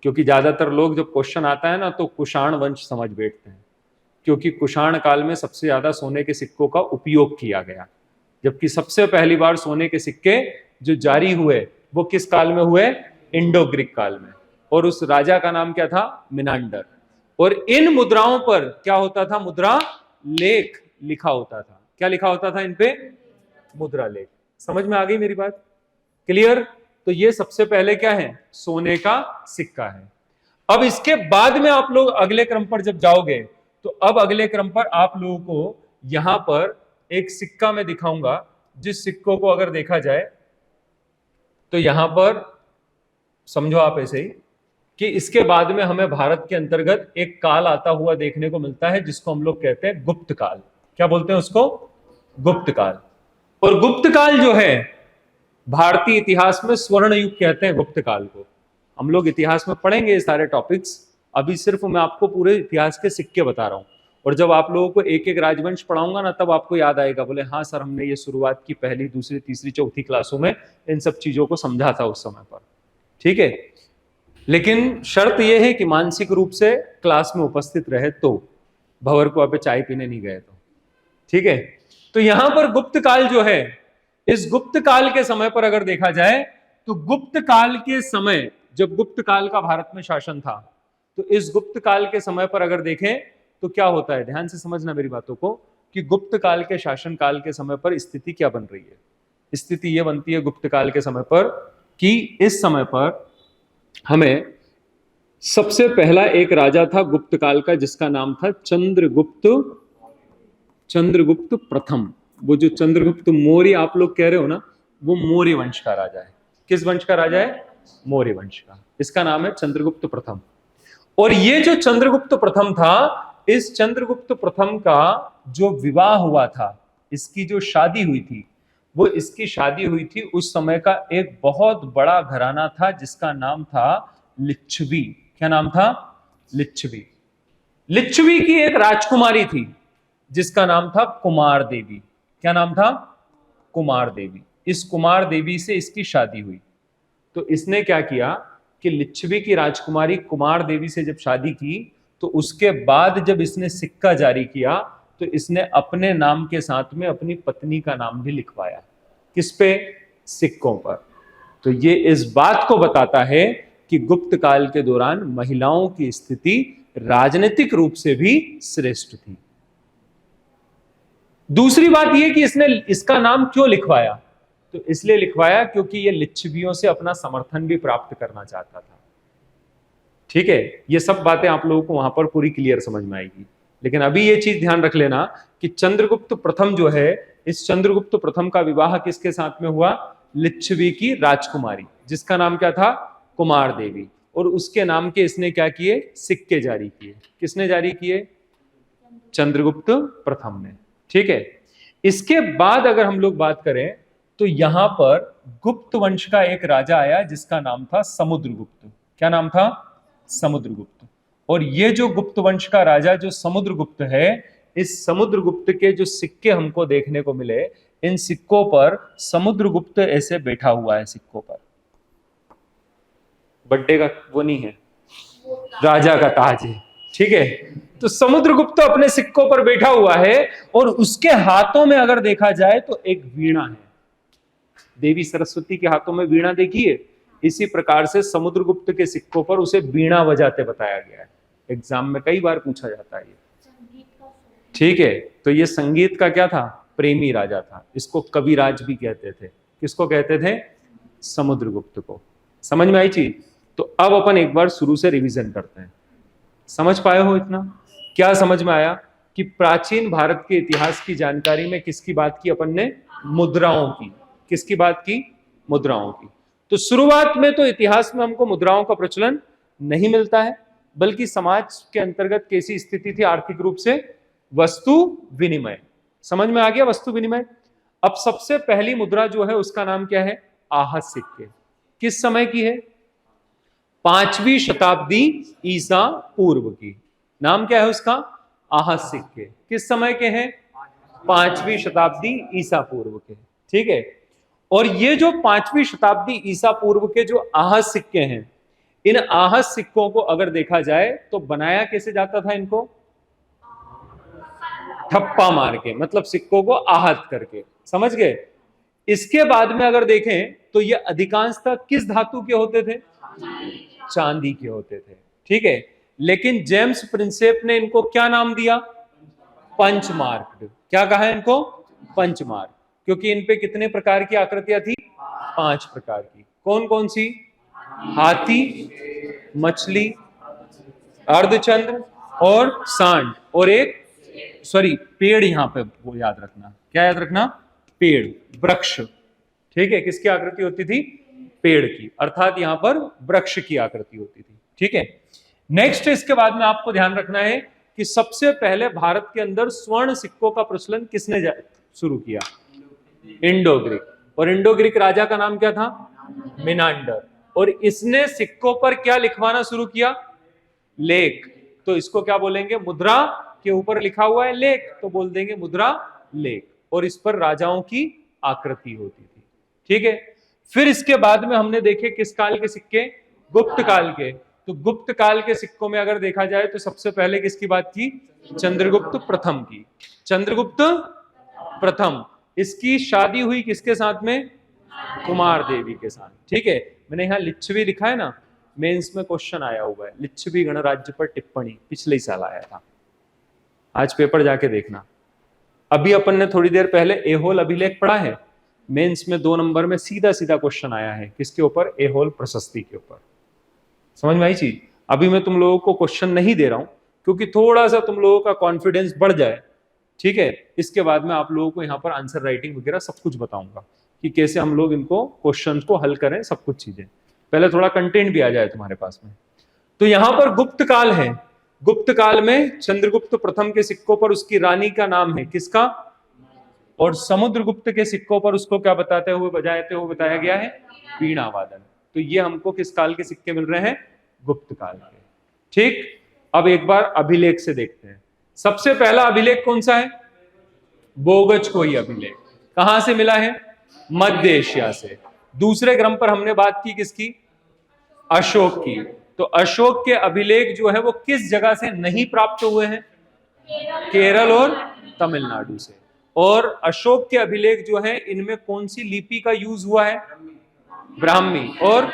क्योंकि ज्यादातर लोग जब क्वेश्चन आता है ना तो कुषाण वंश समझ बैठते हैं, क्योंकि कुषाण काल में सबसे ज्यादा सोने के सिक्कों का उपयोग किया गया, जबकि सबसे पहली बार सोने के सिक्के जो जारी हुए वो किस काल में हुए? इंडो ग्रीक काल में। और उस राजा का नाम क्या था? मिनांडर। और इन मुद्राओं पर क्या होता था? मुद्रा लेख लिखा होता था। क्या लिखा होता था इन पे? मुद्रा लेख। समझ में आ गई मेरी बात? क्लियर? तो ये सबसे पहले क्या है? सोने का सिक्का है। अब इसके बाद में आप लोग अगले क्रम पर जब जाओगे तो अब अगले क्रम पर आप लोगों को यहां पर एक सिक्का मैं दिखाऊंगा, जिस सिक्कों को अगर देखा जाए तो यहां पर समझो आप ऐसे ही कि इसके बाद में हमें भारत के अंतर्गत एक काल आता हुआ देखने को मिलता है जिसको हम लोग कहते हैं गुप्त काल। क्या बोलते हैं उसको? गुप्त काल। और गुप्त काल जो है भारतीय इतिहास में स्वर्ण युग कहते हैं गुप्त काल को। हम लोग इतिहास में पढ़ेंगे ये सारे टॉपिक्स, अभी सिर्फ मैं आपको पूरे इतिहास के सिक्के बता रहा हूं। और जब आप लोगों को एक एक राजवंश पढ़ाऊंगा ना तब आपको याद आएगा, बोले हाँ सर हमने ये शुरुआत की पहली, दूसरी, तीसरी, चौथी क्लासों में इन सब चीजों को समझा था उस समय पर। ठीक है, लेकिन शर्त यह है कि मानसिक रूप से क्लास में उपस्थित रहे, तो भंवर को आप चाय पीने नहीं गए तो। ठीक है, तो यहां पर गुप्त काल जो है, इस गुप्त काल के समय पर अगर देखा जाए तो गुप्त काल के समय, जब गुप्त काल का भारत में शासन था, तो इस गुप्त काल के समय पर अगर देखें तो क्या होता है, ध्यान से समझना मेरी बातों को, कि गुप्त काल के शासन काल के समय पर स्थिति क्या बन रही है। स्थिति यह बनती है गुप्त काल के समय पर कि इस समय पर हमें सबसे पहला एक राजा था गुप्त काल का जिसका नाम था चंद्रगुप्त प्रथम। वो जो चंद्रगुप्त मौर्य आप लोग कह रहे हो ना, वो मौर्य वंश का राजा है। किस वंश का राजा है? मौर्य वंश का। इसका नाम है चंद्रगुप्त प्रथम। और ये जो चंद्रगुप्त प्रथम था, इस चंद्रगुप्त प्रथम का जो विवाह हुआ था, इसकी जो शादी हुई थी, वो इसकी शादी हुई थी उस समय का एक बहुत बड़ा घराना था जिसका नाम था लिच्छवी। क्या नाम था? लिच्छवी। लिच्छवी की एक राजकुमारी थी जिसका नाम था कुमार देवी। क्या नाम था? कुमार देवी। इस कुमार देवी से इसकी शादी हुई। तो इसने क्या किया कि लिच्छवी की राजकुमारी कुमार देवी से जब शादी की तो उसके बाद जब इसने सिक्का जारी किया तो इसने अपने नाम के साथ में अपनी पत्नी का नाम भी लिखवाया। किस पे? सिक्कों पर। तो ये इस बात को बताता है कि गुप्त काल के दौरान महिलाओं की स्थिति राजनीतिक रूप से भी श्रेष्ठ थी। दूसरी बात यह कि इसने इसका नाम क्यों लिखवाया? तो इसलिए लिखवाया क्योंकि ये लिच्छवियों से अपना समर्थन भी प्राप्त करना चाहता था। ठीक है, ये सब बातें आप लोगों को वहां पर पूरी क्लियर समझ में आएगी। लेकिन अभी ये चीज ध्यान रख लेना कि चंद्रगुप्त प्रथम जो है, इस चंद्रगुप्त प्रथम का विवाह किसके साथ में हुआ? लिच्छवी की राजकुमारी, जिसका नाम क्या था? कुमार देवी। और उसके नाम के इसने क्या किए? सिक्के जारी किए। किसने जारी किए? चंद्रगुप्त प्रथम ने। ठीक है, इसके बाद अगर हम लोग बात करें तो यहां पर गुप्त वंश का एक राजा आया जिसका नाम था समुद्रगुप्त। क्या नाम था? समुद्रगुप्त। और ये जो गुप्त वंश का राजा जो समुद्रगुप्त है, इस समुद्रगुप्त के जो सिक्के हमको देखने को मिले, इन सिक्कों पर समुद्रगुप्त ऐसे बैठा हुआ है। सिक्कों पर बड्डे का वो नहीं है, राजा का ताज है। ठीक है, तो समुद्रगुप्त अपने सिक्कों पर बैठा हुआ है और उसके हाथों में अगर देखा जाए तो एक वीणा है। देवी सरस्वती के हाथों में वीणा देखिए, इसी प्रकार से समुद्रगुप्त के सिक्कों पर उसे वीणा बजाते बताया गया है। एग्जाम में कई बार पूछा जाता है ये। ठीक है, तो ये संगीत का क्या था? प्रेमी राजा था। इसको कविराज भी कहते थे। किसको कहते थे? समुद्रगुप्त को। समझ में आई चीज? तो अब अपन एक बार शुरू से रिवीजन करते हैं। समझ पाए हो इतना? क्या समझ में आया कि प्राचीन भारत के इतिहास की जानकारी में किसकी बात की अपन ने? मुद्राओं की। किसकी बात की? मुद्राओं की। तो शुरुआत में तो इतिहास में हमको मुद्राओं का प्रचलन नहीं मिलता है, बल्कि समाज के अंतर्गत कैसी स्थिति थी आर्थिक रूप से? वस्तु विनिमय। समझ में आ गया वस्तु विनिमय। अब सबसे पहली मुद्रा जो है उसका नाम क्या है? आहत सिक्के। किस समय की है? 5वीं शताब्दी ईसा पूर्व की। नाम क्या है उसका? आहत सिक्के। किस समय के हैं? 5वीं शताब्दी ईसा पूर्व के। ठीक है। और ये जो 5वीं शताब्दी ईसा पूर्व के जो आहत सिक्के हैं, इन आहत सिक्कों को अगर देखा जाए तो बनाया कैसे जाता था इनको? ठप्पा मार के, मतलब सिक्कों को आहत करके। समझ गए? इसके बाद में अगर देखें तो ये अधिकांशतः किस धातु के होते थे? चांदी के होते थे। ठीक है। लेकिन जेम्स प्रिंसेप ने इनको क्या नाम दिया? पंचमार्क। क्या कहा इनको? पंचमार्क। क्योंकि इन पे कितने प्रकार की आकृतियां थी? 5 प्रकार की। कौन कौन सी? हाथी, मछली, अर्धचंद्र और सांड, और एक सॉरी पेड़। यहां पे वो याद रखना, क्या याद रखना? पेड़, वृक्ष। ठीक है। किसकी आकृति होती थी? पेड़ की, अर्थात यहां पर वृक्ष की आकृति होती थी। ठीक है। नेक्स्ट इसके बाद में आपको ध्यान रखना है कि सबसे पहले भारत के अंदर स्वर्ण सिक्कों का प्रचलन किसने शुरू किया? Indo Greek. और इंडो ग्रीक राजा का नाम क्या था? मिनांडर। और इसने सिक्कों पर क्या लिखवाना शुरू किया? लेख। तो इसको क्या बोलेंगे? मुद्रा के ऊपर लिखा हुआ है लेख, तो बोल देंगे मुद्रा लेख। और इस पर राजाओं की आकृति होती थी। ठीक है। फिर इसके बाद में हमने देखे किस काल के सिक्के? गुप्त काल के। तो गुप्त काल के सिक्कों में अगर देखा जाए तो सबसे पहले किसकी बात की? चंद्रगुप्त प्रथम की। चंद्रगुप्त प्रथम, इसकी शादी हुई किसके साथ में? कुमार देवी के साथ। ठीक है। मैंने यहां लिच्छवी लिखा है ना, मेंस में क्वेश्चन आया हुआ है, लिच्छवी गणराज्य पर टिप्पणी, पिछले साल आया था। आज पेपर जाके देखना। अभी अपन ने थोड़ी देर पहले एहोल अभिलेख पढ़ा है, मेंस में 2 नंबर में सीधा सीधा क्वेश्चन आया है। किसके ऊपर? एहोल प्रशस्ति के ऊपर। समझ में आई चीज? अभी मैं तुम लोगों को क्वेश्चन नहीं दे रहा हूं क्योंकि थोड़ा सा तुम लोगों का कॉन्फिडेंस बढ़ जाए। ठीक है। इसके बाद में आप लोगों को यहाँ पर आंसर राइटिंग वगैरह सब कुछ बताऊंगा कि कैसे हम लोग इनको क्वेश्चन को हल करें, सब कुछ चीजें। पहले थोड़ा कंटेंट भी आ जाए तुम्हारे पास में। तो यहां पर गुप्त काल है। गुप्त काल में चंद्रगुप्त प्रथम के सिक्कों पर उसकी रानी का नाम है किसका? और समुद्रगुप्त के सिक्कों पर उसको क्या बताते हुए बताया गया है? वीणा वादन। तो ये हमको किस काल के सिक्के मिल रहे हैं? गुप्त काल के। ठीक। अब एक बार अभिलेख से देखते हैं। सबसे पहला अभिलेख कौन सा है? बोगचकोई अभिलेख। कहां से मिला है? मध्य एशिया से। दूसरे क्रम पर हमने बात की किसकी? अशोक की। तो अशोक के अभिलेख जो है वो किस जगह से नहीं प्राप्त हुए हैं? केरल और तमिलनाडु से। और अशोक के अभिलेख जो है इनमें कौन सी लिपि का यूज हुआ है? ब्राह्मी और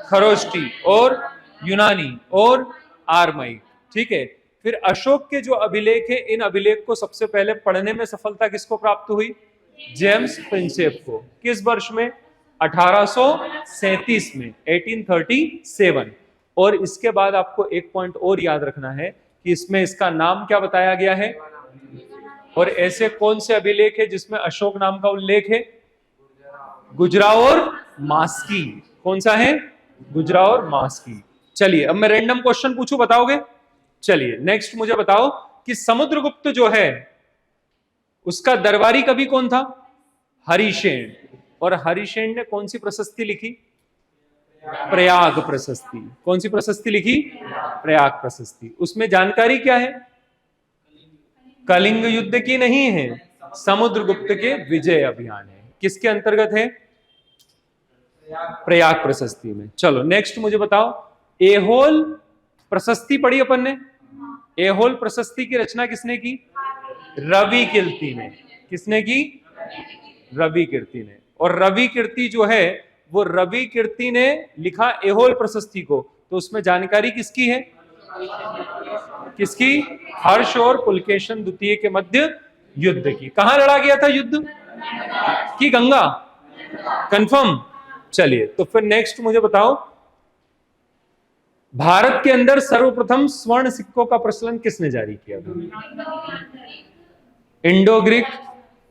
खरोष्टी और यूनानी और आर्माई। ठीक है। फिर अशोक के जो अभिलेख है, इन अभिलेख को सबसे पहले पढ़ने में सफलता किसको प्राप्त हुई? जेम्स प्रिंसेप को। किस वर्ष में? 1837 में, 1837। और इसके बाद आपको एक पॉइंट और याद रखना है कि इसमें इसका नाम क्या बताया गया है? और ऐसे कौन से अभिलेख है जिसमें अशोक नाम का उल्लेख है? गुजराव और मास्की। कौन सा है? गुजराव और मास्की। चलिए अब मैं रैंडम क्वेश्चन पूछूं, बताओगे? चलिए नेक्स्ट मुझे बताओ कि समुद्रगुप्त जो है उसका दरबारी कवि कौन था? हरिशेन। और हरिशेन ने कौन सी प्रशस्ति लिखी? प्रयाग प्रशस्ति। कौन सी प्रशस्ति लिखी? प्रयाग प्रशस्ति। उसमें जानकारी क्या है? कलिंग युद्ध की नहीं है, समुद्रगुप्त के विजय अभियान है। किसके अंतर्गत है? प्रयाग प्रशस्ति में। चलो नेक्स्ट मुझे बताओ, एहोल प्रशस्ति पढ़ी अपन ने। एहोल प्रशस्ति की रचना किसने की? रवि कीर्ति ने। किसने की? रवि कीर्ति ने। और रवि कीर्ति जो है वो रवि कीर्ति ने लिखा एहोल प्रशस्ति को, तो उसमें जानकारी किसकी है? किसकी? हर्ष और पुलकेशन द्वितीय के मध्य युद्ध की। कहां लड़ा गया था युद्ध? की गंगा। कंफर्म। चलिए तो फिर नेक्स्ट मुझे बताओ, भारत के अंदर सर्वप्रथम स्वर्ण सिक्कों का प्रचलन किसने जारी किया था? इंडो ग्रीक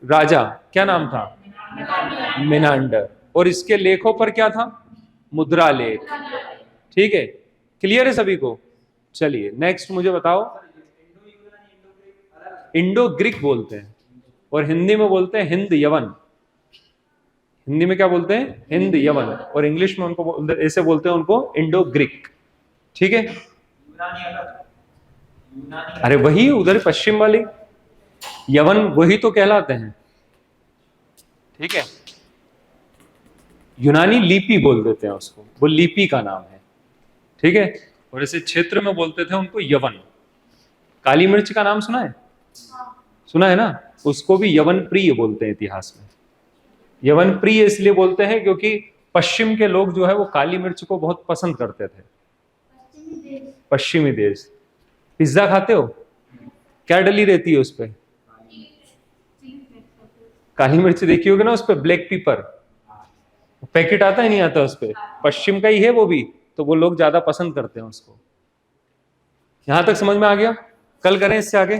राजा, क्या नाम था? मिनांडर। और इसके लेखों पर क्या था? मुद्रा लेख। ठीक है। क्लियर है सभी को? चलिए नेक्स्ट मुझे बताओ, इंडो ग्रीक बोलते हैं। और हिंदी में बोलते हैं हिंद यवन। हिंदी में क्या बोलते हैं? हिंद यवन। और इंग्लिश में उनको ऐसे बोलते हैं उनको इंडो ग्रीक। ठीक है, अरे वही उधर पश्चिम वाली यवन वही तो कहलाते हैं। ठीक है, यूनानी लिपि बोल देते हैं उसको, वो लिपि का नाम है। ठीक है, और ऐसे क्षेत्र में बोलते थे उनको यवन। काली मिर्च का नाम सुना है? सुना है ना, उसको भी यवन प्रिय बोलते हैं इतिहास में। यवन प्रिय इसलिए बोलते हैं क्योंकि पश्चिम के लोग जो है वो काली मिर्च को बहुत पसंद करते थे। पश्चिमी देश। पिज्जा खाते हो, क्या डली रहती है उस पर? काली मिर्च देखी होगी ना उस पर, ब्लैक पेपर पैकेट आता है, नहीं आता उस पर, पश्चिम का ही है वो भी, तो वो लोग ज्यादा पसंद करते हैं उसको। यहां तक समझ में आ गया? कल करें इससे आगे।